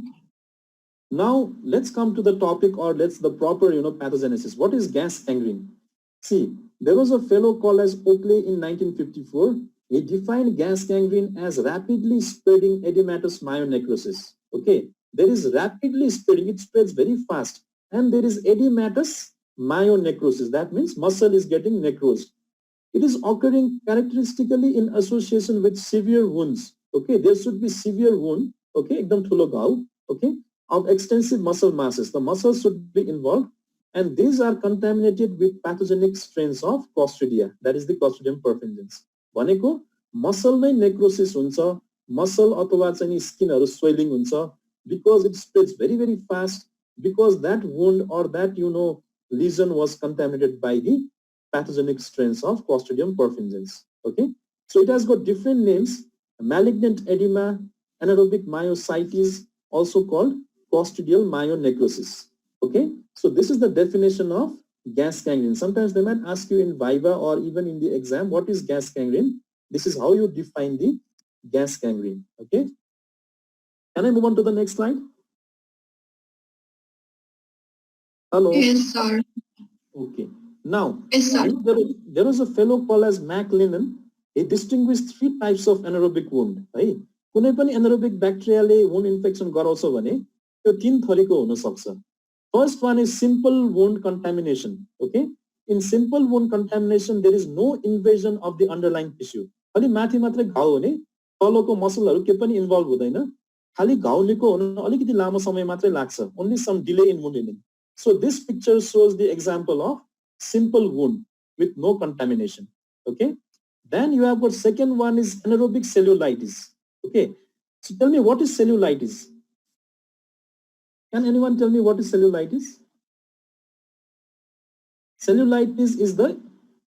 now let's come to the topic or let's the proper pathogenesis what is gas gangrene see there was a fellow called as Oakley in 1954 He defined gas gangrene as rapidly spreading edematous myonecrosis. Okay, there is rapidly spreading, it spreads very fast, and there is edematous myonecrosis. That means muscle is getting necrosed. It is occurring characteristically in association with severe wounds. Okay, there should be severe wound. Okay, ekdam thulo ghau. Okay, of extensive muscle masses. The muscles should be involved, and these are contaminated with pathogenic strains of Clostridia. That is the Clostridium perfringens. भनेको मसलमै necrosis हुन्छ, muscle अथवा चाहिँ स्किनहरु swelling हुन्छ, because it spreads very very fast, because that wound or that lesion was contaminated by the pathogenic strains of Clostridium perfringens. Okay, so it has got different names: malignant edema, anaerobic myositis, also called clostridial myonecrosis. Okay, so this is the definition of gas gangrene. Sometimes they might ask you in Viva or even in the exam, what is gas gangrene? This is how you define the gas gangrene. Okay, can I move on to the next slide? Hello. Yes, sir. Okay. Now, Yes, sir. there was a fellow called as MacLennan. He distinguished three types of anaerobic wound. है कुनै पनि anaerobic bacteriaले wound infection गराउँछ भने त्यो तीन थरीको हुन सक्छ. First one is simple wound contamination. Okay, in simple wound contamination there is no invasion of the underlying tissue. अलि माथि मात्रै घाउ हुने, तलको मसलहरु के पनि इन्भल्भ हुँदैन. खाली घाउ निको हुन अलिकति लामो समय मात्रै लाग्छ. Only some delay in wound healing. So this picture shows the example of simple wound with no contamination. Okay, then you have got second one is anaerobic cellulitis. Okay, so tell me, what is cellulitis? Can anyone tell me what is cellulitis? Cellulitis is the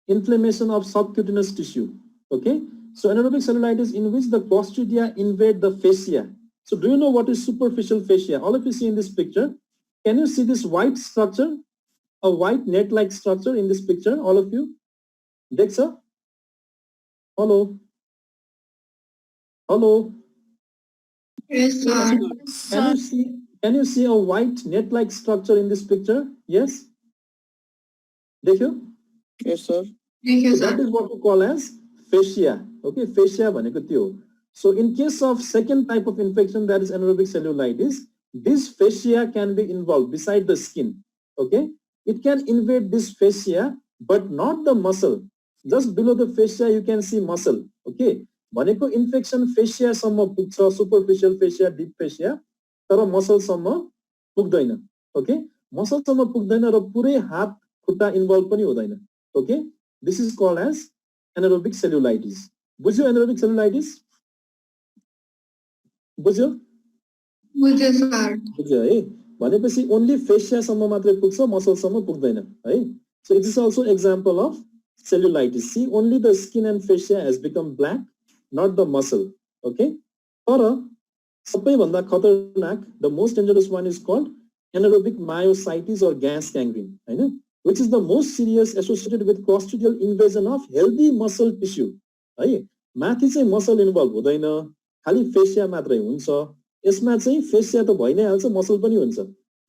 inflammation of subcutaneous tissue. Okay, so anaerobic cellulitis in which the Clostridia invade the fascia. So do you know what is superficial fascia? All of you see in this picture. Can you see this white structure? A white net-like structure in this picture, all of you? Dexa? Hello? Hello? Yes, sir. Can you see a white net-like structure in this picture? Yes? Dekho? Yes, sir. Yes, So that sir. is what we call as fascia. Okay, fascia bhaneko त्यो. So in case of second type of infection, that is anaerobic cellulitis, this fascia can be involved beside the skin. Okay, it can invade this fascia, but not the muscle. Just below the fascia, you can see muscle. Okay, भनेको infection fascia सम्म पुग्छ, superficial fascia, deep fascia, तर muscle सम्म पुग्दैन. Okay, muscle सम्म पुग्दैन र पुरै हात खुट्टा इन्भल्भ पनि हुँदैन. Okay, this is called as anaerobic cellulitis. बुझ्यो anaerobic cellulitis? बुझ्यो? बुझ्यो, सर. बुझ्यो है? भनेपछि only fascia सम्म मात्रै पुग्छ, muscle सम्म पुग्दैन है. So it is also example of cellulitis. See, only the skin and fascia has become black, not the muscle. Okay, तर सबैभन्दा खतरनाक, the most dangerous one is called anaerobic myositis or gas gangrene, Hahn, which is the most serious, associated with clostridial invasion of healthy muscle tissue. है, माथि चाहिँ muscle involve हुँदैन, खाली fascia मात्रै हुन्छ. यसमा चाहिँ fascia त भइ नै हाल्छ, muscle पनि हुन्छ.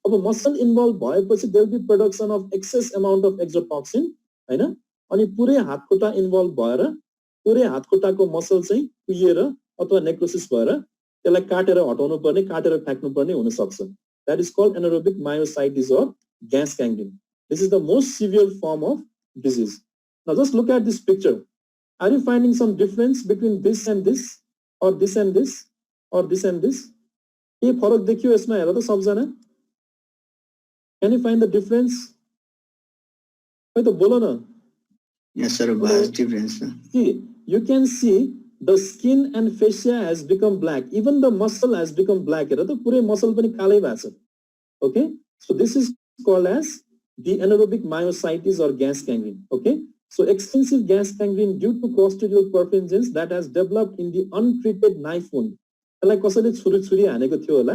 अब muscle इन्भल्भ भएपछि there will be production of excess amount of exotoxin, हैन, अनि पुरै हातखुट्टा इन्भल्भ भएर पुरै हातखुट्टाको muscle चाहिँ कुहिएर अथवा नेक्रोसिस भएर त्यसलाई काटेर हटाउनु पर्ने, काटेर फ्याक्नु पर्ने हुन सक्छ. That is called anaerobic myositis or gas gangrene. This is the most severe form of disease. Now just look at this picture. Are you finding some difference between this and this, or this and this, or this and this? के फरक देखियो यसमा हेर त सबजना? Can you find the difference? खै त बोल न. Yes, sir. Vast difference. See, you can see the skin and fascia has become black. Even the muscle has become black. हेर त पुरै muscle पनि कालै भएको छ. Okay, so this is called as the anaerobic myositis or gas gangrene. Okay, so extensive gas gangrene due to Clostridium perfringens that has developed in the untreated knife wound. त्यसलाई कसैले छुरी हानेको थियो होला,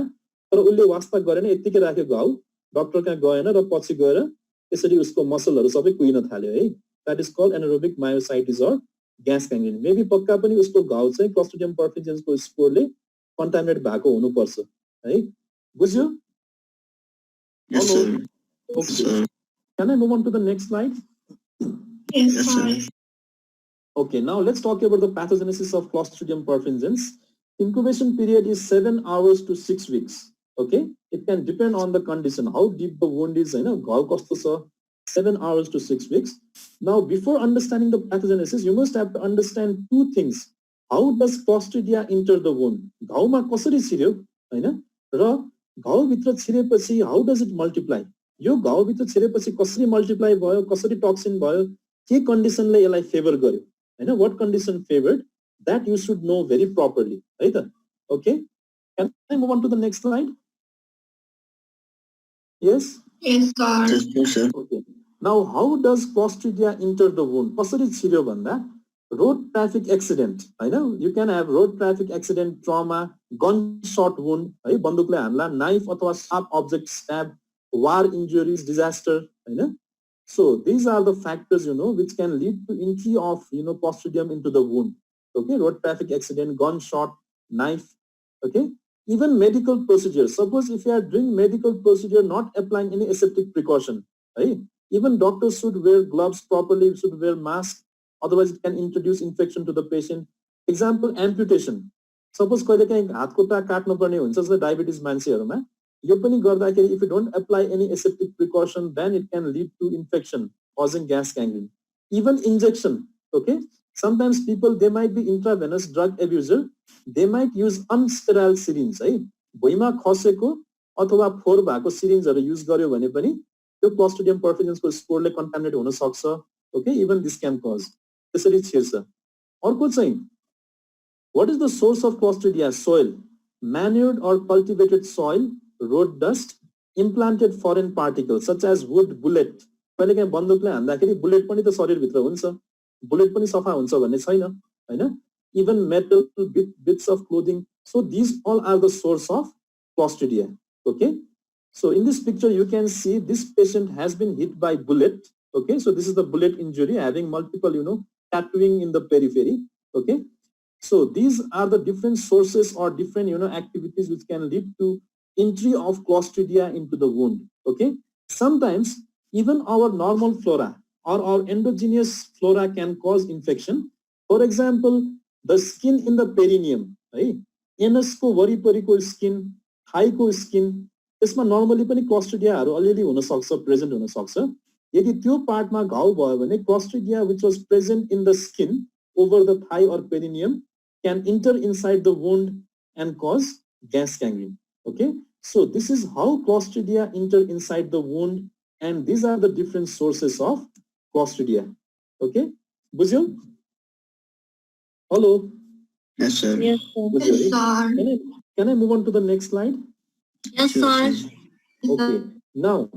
तर उसले वास्ता गरेन, यतिकै राख्यो घाउ, डाक्टर कहाँ गएन र पछि गएर त्यसरी उसको मसलहरु सबै कुहिन थाल्यो है. That is called anaerobic myositis or gas gangrene. Maybe पक्का पनि उसको घाउ चाहिँ Clostridium perfringens को स्पोरले कन्टामिनेट भएको हुनुपर्छ है. बुझ्यो? Yes, sir. Okay. Can I move on to the next slide? Yes, Yes, sir. sir. Okay, now let's talk about the pathogenesis of Clostridium perfringens. Incubation period is 7 hours to 6 weeks. Okay, it can depend on the condition, how deep the wound is, घाउ कस्तो छ, 7 hours to 6 weeks. Now, before understanding the pathogenesis, you must have to understand two things. How does Clostridia enter the wound? घाउमा कसरी छिर्यो, हैन? र घाउभित्र छिरेपछि how does it multiply? यो घाउभित्र छिरेपछि कसरी multiply भयो, कसरी toxin भयो, के कन्डिसनले यसलाई फेभर गर्यो, हैन? What condition favored? That you should know very properly, है त? Okay? Can I move on to the next slide? Yes? Yes, sir. Yes, sir. Okay. Now, how does Clostridia enter the wound? कसरी छिर्यो भन्दा road traffic accident, Hahn? You can have road traffic accident, trauma, gunshot wound, है? बन्दुकले हान्ला, knife अथवा sharp object stab, war injuries, disaster, Hahn? So these are the factors, which can lead to entry of, Clostridium into the wound. Okay, road traffic accident, gunshot, knife. Okay, even medical procedure. Suppose if you are doing medical procedure, not applying any aseptic precaution, right? Even doctors should wear gloves properly, should wear mask. Otherwise, it can introduce infection to the patient. Example, amputation. Suppose कहिलेकाहीँ हातखुट्टा काट्नुपर्ने हुन्छ जस्तै diabetes मान्छेहरुमा यो पनि गर्दाखेरि if you don't apply any aseptic precaution, then it can lead to infection causing gas gangrene. Even injection, okay? Sometimes people, they might be intravenous drug abuser, they might use unsterile syringe, है? भुइँमा खसेको अथवा फोहोर भएको सिरिन्जहरु use गर्यो भने पनि त्यो Clostridium perfringens को स्पोरले कन्टामिनेट हुन सक्छ, okay? Even this can cause. त्यसरी छिर्छ. अर्को चाहिँ, what is the source of Clostridia? Soil, manured or cultivated soil, road dust, implanted foreign particles such as wood, bullet. कहिलेकाहीँ बन्दुकले हान्दाखेरि बुलेट पनि त शरीरभित्र हुन्छ, बुलेट पनि सफा हुन्छ भन्ने छैन, हैन? Even metal bits of clothing. So these all are the source of Clostridia. Okay. So in this picture, you can see this patient has been hit by bullet. Okay. So this is the bullet injury having multiple, tattooing in the periphery. Okay. So these are the different sources or different, activities which can lead to entry of Clostridia into the wound. Okay. Sometimes even our normal flora or our endogenous flora can cause infection. For example, the skin in the perineum, right? Anus को वरिपरिको skin, thigh को skin, त्यसमा normally पनि Clostridia हरु अलिअलि हुन सक्छ, present हुन सक्छ. यदि त्यो पार्टमा घाउ भयो भने Clostridia which was present in the skin over the thigh or perineum can enter inside the wound and cause gas gangrene. Okay, so this is how Clostridia enter inside the wound, and these are the different sources of Clostridia. Okay, बुझ्यौ? Hello. Yes, sir. Yes, sir. Can I move on to the next slide? Yes, sir. Okay. Now,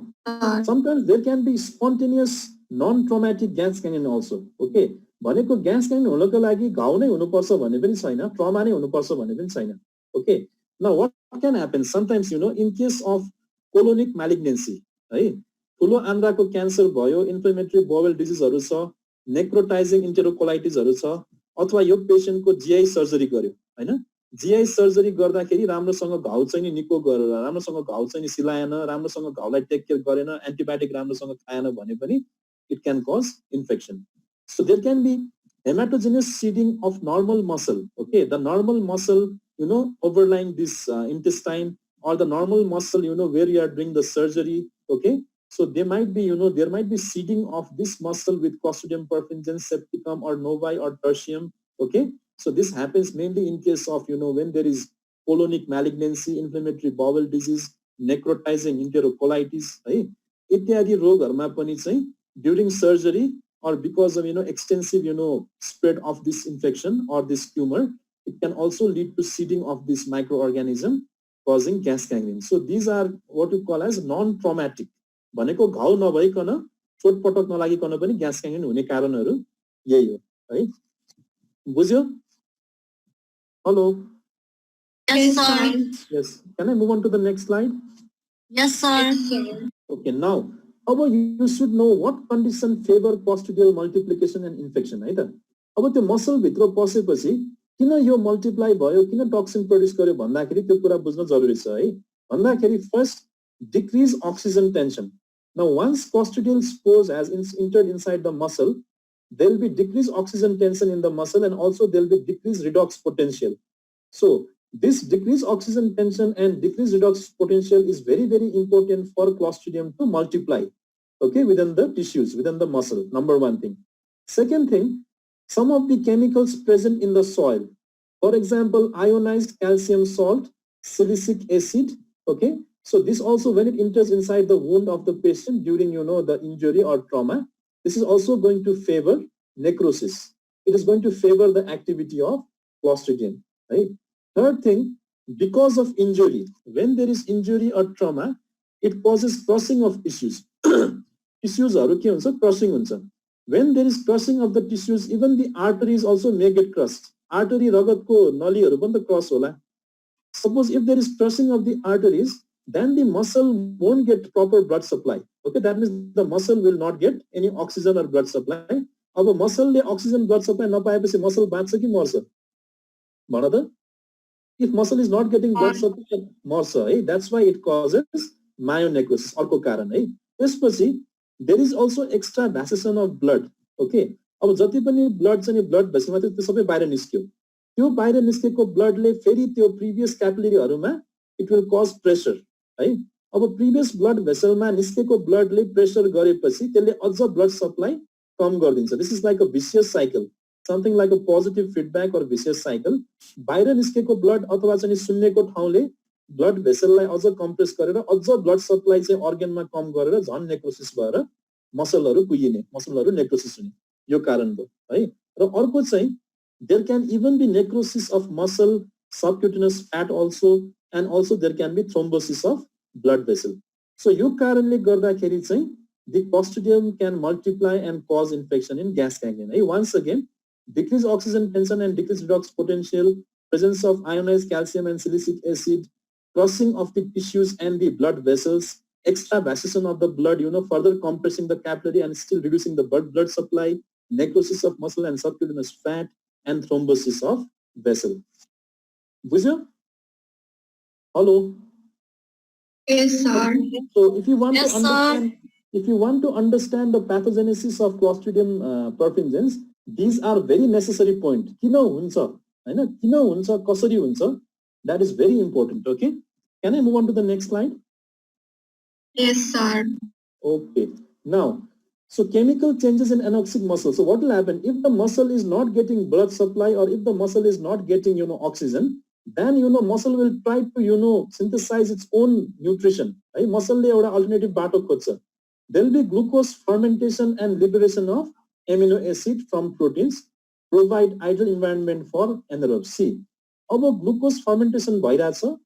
sometimes there can be spontaneous non-traumatic gas gangrene also. Okay. भनेको gas gangrene हुनको लागि घाउ नै हुनुपर्छ भन्ने पनि छैन, trauma नै हुनुपर्छ भन्ने पनि छैन. Okay. Now what can happen? Sometimes, in case of colonic malignancy, है, ठुलो आन्द्राको क्यान्सर भयो, इन्फ्लेमेटरी बाउल डिजिजहरु छ, नेक्रोटाइजिङ इन्टेरोकोलाइटिसहरु छ, अथवा यो पेशेन्टको जीआई सर्जरी गर्यो, हैन? जीआई सर्जरी गर्दाखेरि राम्रोसँग घाउ चाहिँ नि निको गरेर, राम्रोसँग घाउ चाहिँ नि सिलाएन, राम्रोसँग घाउलाई टेक केयर गरेन, एन्टिबायोटिक राम्रोसँग खाएन भने पनि it can cause infection. So there can be hematogenous seeding of normal muscle. Okay, the normal muscle, overlying this intestine, or the normal muscle, where you are doing the surgery. Okay, so there might be, there might be seeding of this muscle with Clostridium perfringens, septicum, or novi, or tertium. Okay, so this happens mainly in case of, when there is colonic malignancy, inflammatory bowel disease, necrotizing enterocolitis, right? इत्यादि रोगहरुमा पनि चाहिँ during surgery or because of, extensive, spread of this infection or this tumor, it can also lead to seeding of this microorganism causing gas gangrene. So these are what we call as non-traumatic. भनेको घाउ नभइकन चोटपटक नलागिकन पनि gas ग्याङ्ग्रेन हुने कारणहरु यही हो, है? बुझ्यो? Hello. Yes, sir. Yes. Can I move on to the next slide? Yes, sir. Okay, now, you should know what condition favor Clostridial multiplication and infection, है त? अब त्यो मसल भित्र पसेपछि किन यो मल्टिप्लाई भयो, किन टक्सिन प्रोड्युस गर्यो भन्दाखेरि त्यो कुरा बुझ्न जरुरी छ, है? भन्दाखेरि first, decrease oxygen tension. Now, once Clostridial spores has entered inside the muscle, there will be decreased oxygen tension in the muscle, and also there will be decreased redox potential. So this decreased oxygen tension and decreased redox potential is very, very important for Clostridium to multiply, okay, within the tissues, within the muscle, number one thing. Second thing, some of the chemicals present in the soil, for example, ionized calcium salt, silicic acid, okay. So this also, when it enters inside the wound of the patient during, the injury or trauma, this is also going to favor necrosis. It is going to favor the activity of Clostridium, right? Third thing, because of injury, when there is injury or trauma, it causes crossing of tissues. Tissues are crossing. When there is crossing of the tissues, even the arteries also may get crossed. Artery ragat ko nali banda cross hola. Suppose if there is crossing of the arteries, then the muscle won't get proper blood supply. Okay, that means the muscle will not get any oxygen or blood supply. अब muscle ले oxygen blood supply नपाएपछि muscle बाँच्छ कि मर्छ? भन त? If muscle is not getting blood supply, मर्छ है. That's why it causes myonecrosis. अर्को कारण है. त्यसपछि there is also extra vessation of blood. Okay. अब जति पनि blood छ नि blood vessel मा त्यो सबै बाहिर निस्क्यो. त्यो बाहिर निस्केको ब्लडले फेरि त्यो previous क्यापिलरीहरुमा it will cause pressure है. अब प्रिभियस ब्लड भेसलमा निस्केको ब्लडले प्रेसर गरेपछि त्यसले अझ ब्लड सप्लाई कम गरिदिन्छ. This is like a vicious cycle, something like a positive feedback or vicious cycle. बाहिर निस्केको ब्लड अथवा चाहिँ सुन्नेको ठाउँले ब्लड भेसललाई अझ कम्प्रेस गरेर अझ ब्लड सप्लाई चाहिँ अर्गनमा कम गरेर झन् नेक्रोसिस भएर मसलहरु कुहिने, मसलहरु नेक्रोसिस हुने यो कारण हो है. र अर्को चाहिँ there can even be necrosis of muscle, subcutaneous fat also, and also there can be thrombosis of blood vessel. So यो कारणले गर्दाखेरि चाहिँ the Clostridium can multiply and cause infection in gas ganglion. Once again, decreased oxygen tension and decreased redox potential, presence of ionized calcium and silicic acid, crossing of the tissues and the blood vessels, extra vessation of the blood, further compressing the capillary and still reducing the blood supply, necrosis of muscle and subcutaneous fat, and thrombosis of vessel. बुझ्यो? Hello. Yes, sir. So if you want Yes, to understand, if you want to understand the pathogenesis of Clostridium perfringens, these are very necessary point. किन हुन्छ हैन, किन हुन्छ, कसरी हुन्छ, that is very important. Okay, can I move on to the next slide? Yes, sir. Okay, now so chemical changes in anoxic muscle. So what will happen if the muscle is not getting blood supply, or if the muscle is not getting oxygen, then muscle will try to synthesize its own nutrition. Right? Muscle ले एउटा alternative बाटो खोज्छ. There will be glucose fermentation and liberation of amino acid from proteins, provide ideal environment for anaerobes. See, अब glucose fermentation भइराछ,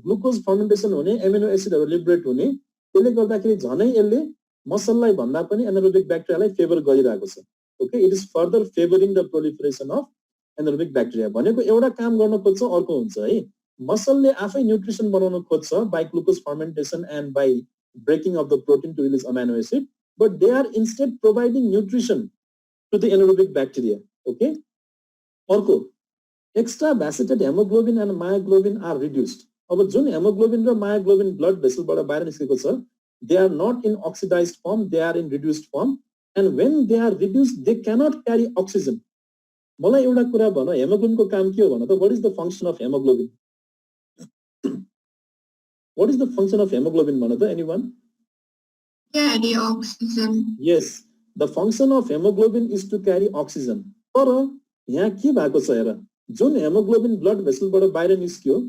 glucose fermentation हुने, amino acid हरु liberate हुने, त्यसले गर्दाखेरि झनै यसले मसललाई भन्दा पनि एनारोबिक ब्याक्टेरियालाई फेभर गरिरहेको छ. Okay, it is further favouring the proliferation of anaerobic bacteria. भनेको एउटा काम गर्न खोज्छ अर्को हुन्छ है. मसलले आफै न्युट्रिसन बनाउन खोज्छ by glucose fermentation and by breaking of the protein to release amino acid, but they are instead providing nutrition to the anaerobic bacteria. Okay, अर्को extravasated haemoglobin and myoglobin are reduced. अब जुन haemoglobin र myoglobin blood भेसलबाट बाहिर निस्केको छ, they are not in oxidized form, they are in reduced form, and when they are reduced they cannot carry oxygen. मलाई एउटा कुरा भन, हेमोग्लोबिन को काम के हो भन त? what is the function of hemoglobin? What is the function of hemoglobin भन त? Anyone? Carry oxygen. Yes, the function of hemoglobin is to carry oxygen. तर यहाँ के भएको छ हेर, जुन हेमोग्लोबिन ब्लड भेसलबाट बाहिर निस्क्यो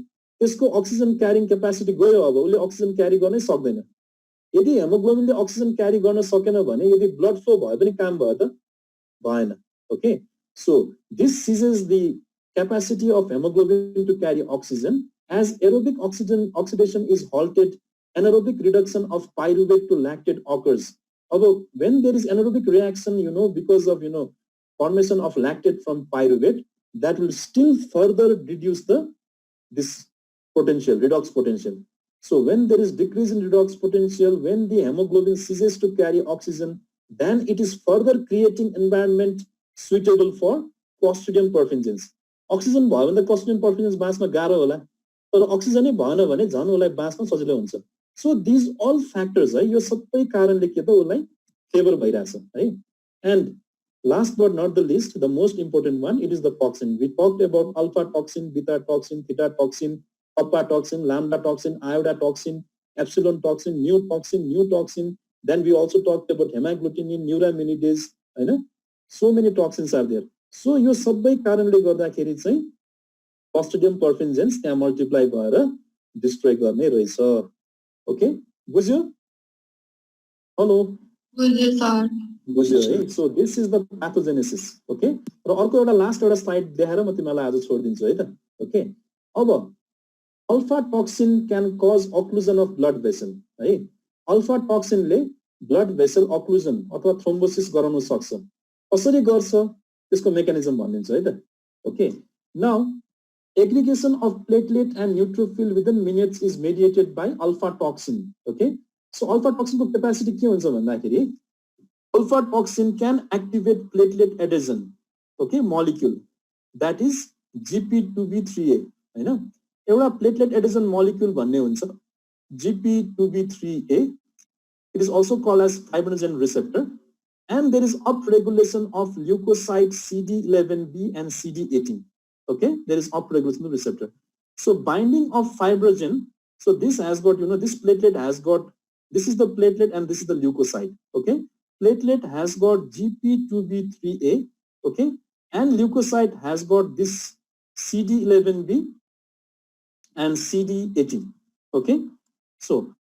त्यसको अक्सिजन क्यारिङ क्यापासिटी गयो. अब उसले अक्सिजन क्यारी गर्नै सक्दैन. यदि हेमोग्लोबिनले अक्सिजन क्यारी गर्न सकेन भने, यदि ब्लड फ्लो भयो पनि काम भयो त? भएन. Okay, so this seizes the capacity of haemoglobin to carry oxygen. As aerobic oxidation is halted, anaerobic reduction of pyruvate to lactate occurs. अब when there is anaerobic reaction, because of formation of lactate from pyruvate, that will still further reduce this potential, redox potential. So when there is decrease in redox potential, when the hemoglobin ceases to carry oxygen, then it is further creating environment suitable for Clostridium perfringens. Oxygen भयो भने त Clostridium perfringens बाँच्न गाह्रो होला, तर अक्सिजनै भएन भने झन् उसलाई बाँच्न सजिलो हुन्छ. So these all factors है, यो सबै कारणले के त उसलाई फेभर भइराछ है. And Last but not the least, the most important one, it is the toxin. We talked about alpha toxin, beta toxin, theta toxin, kappa toxin, lambda toxin, iota toxin, epsilon toxin, mu toxin. Then we also talked about hemagglutinin, neuraminidase, you know. So many toxins are there. So यो सबै कारणले गर्दाखेरि चाहिँ Clostridium perfringens त्यहाँ multiply भएर destroy गर्ने रहेछ. Okay, बुझ्यो? Hello, बुझ्यो सर. बुझ्यो है? So this is the pathogenesis. Okay, र अर्को एउटा लास्ट एउटा स्लाइड देखाएर म तिमीलाई आज छोडिदिन्छु है त. ओके, अब अल्फा टक्सिन क्यान कज अक्लुजन अफ ब्लड भेसल है. अल्फा टक्सिनले ब्लड भेसल अक्लुजन अथवा थ्रोम्बोसिस गराउन सक्छ. कसरी गर्छ त्यसको मेकानिजम भनिदिन्छु है त. Okay, now aggregation of platelet and neutrophil within minutes is mediated by alpha toxin. Okay, so alpha toxin को capacity के हुन्छ भन्दाखेरि alpha toxin can activate platelet adhesion, okay, molecule, that is GP2B3A हैन. एउटा platelet adhesion molecule भन्ने हुन्छ GP2B3A. It is also called as fibrinogen receptor, and there is upregulation of leukocyte CD11B and CD18. Okay, there is upregulation of the receptor. So binding of fibrogen, so this has got, you know, this platelet has got, this is the platelet and this is the leukocyte. Okay, platelet has got GP2B3A, okay, and leukocyte has got this CD11B and CD18. Okay, so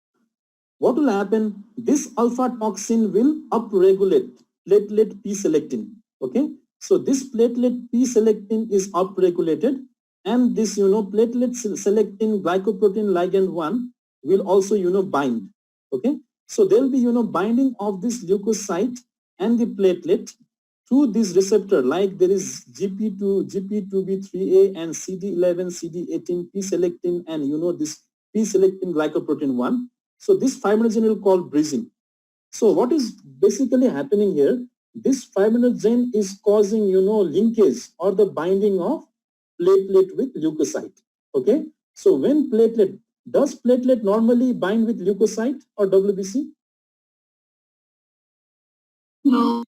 what will happen? This alpha toxin will upregulate platelet p-selectin. Okay, so this platelet p-selectin is upregulated, and this, you know, platelet selectin glycoprotein ligand 1 will also, you know, bind. Okay, so there will be, you know, binding of this leukocyte and the platelet through this receptor, like there is GP2B3A and CD11, CD18, p-selectin, and, you know, this p-selectin glycoprotein 1. So this fibrinogen will call bridging. So what is basically happening here? This fibrinogen is causing, you know, linkage or the binding of platelet with leukocyte. Okay, so when platelet, does platelet normally bind with leukocyte or WBC? No.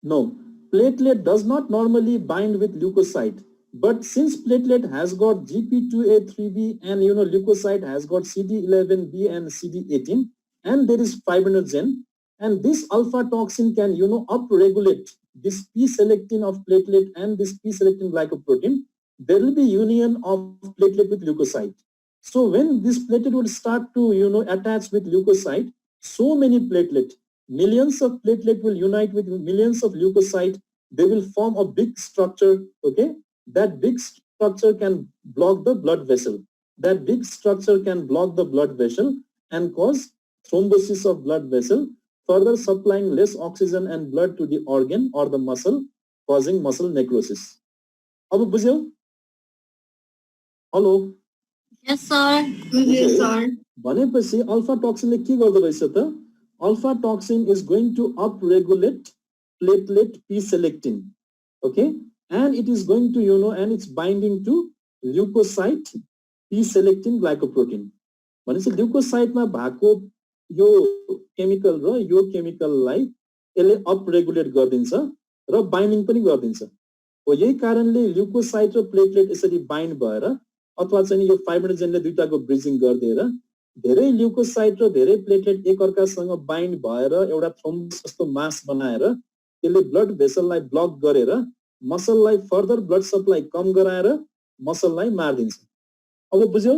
No, platelet does not normally bind with leukocyte, but since platelet has got GP2A3B and, you know, leukocyte has got CD11B and CD18, and there is fibrinogen, and this alpha toxin can, you know, upregulate this p-selectin of platelet and this p-selectin glycoprotein. There will be union of platelet with leukocyte. So when this platelet would start to, you know, attach with leukocyte, so many platelet, millions of platelet will unite with millions of leukocyte. They will form a big structure. Okay, that big structure can block the blood vessel. That big structure can block the blood vessel and cause thrombosis of blood vessel, further supplying less oxygen and blood to the organ or the muscle, causing muscle necrosis. अब बुझ्यौ? Hello? Yes sir. बुझ्यो sir. भनेपछि alpha टक्सिनले के गर्दो रहेछ त? Alpha toxin is going to upregulate platelet p-selectin. Okay, and it is going to, you know, and it's binding to leukocyte p-selectin glycoprotein. भनेपछि ल्युकोसाइटमा भएको यो केमिकल र यो केमिकललाई यसले अपरेगुलेट गरिदिन्छ र बाइन्डिङ पनि गरिदिन्छ. हो यही कारणले ल्युकोसाइट र प्लेटलेट यसरी बाइन्ड भएर अथवा चाहिँ यो फाइब्रोजनले दुईटाको ब्रिजिङ गरिदिएर धेरै ल्युकोसाइट र धेरै प्लेटलेट एकअर्कासँग बाइन्ड भएर एउटा थ्रोम्बस जस्तो मास बनाएर त्यसले ब्लड भेसललाई ब्लक गरेर मसललाई फर्दर ब्लड सप्लाई कम गराएर मसललाई मार्दिन्छ. अब बुझ्यौ?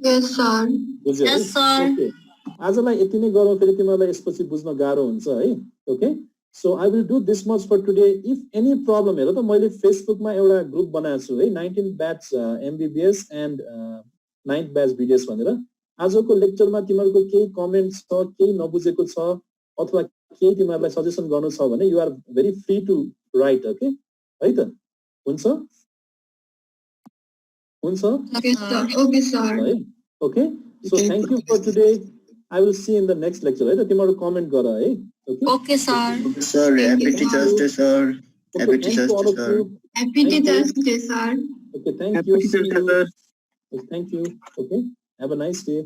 Yes sir. बुझ्यौ? Yes sir. आजलाई यति नै गरौँ, फेरि तिमीहरूलाई यसपछि बुझ्न गाह्रो हुन्छ है. Okay, so I will do this much for today. If any problem, हेर त मैले फेसबुकमा एउटा ग्रुप बनाएको छु है, 19 batch MBBS and 9th batch BDS भनेर. आजको लेक्चरमा तिमीहरूको केही कमेन्ट छ, केही नबुझेको छ अथवा केही तिमीहरूलाई सजेसन गर्नु छ भने you are very free to write. Okay है त? हुन्छ हुन्छ. Okay sir. Okay, so thank you for today. I will see you in the next lecture. है त? तिमीहरू कमेन्ट गर है. Okay. Okay sir. Sir, happy Teachers Day, sir. Happy Teachers Day, sir. Happy Teachers Day sir. Okay, thank you. See you. Thank you. Okay, have a nice day.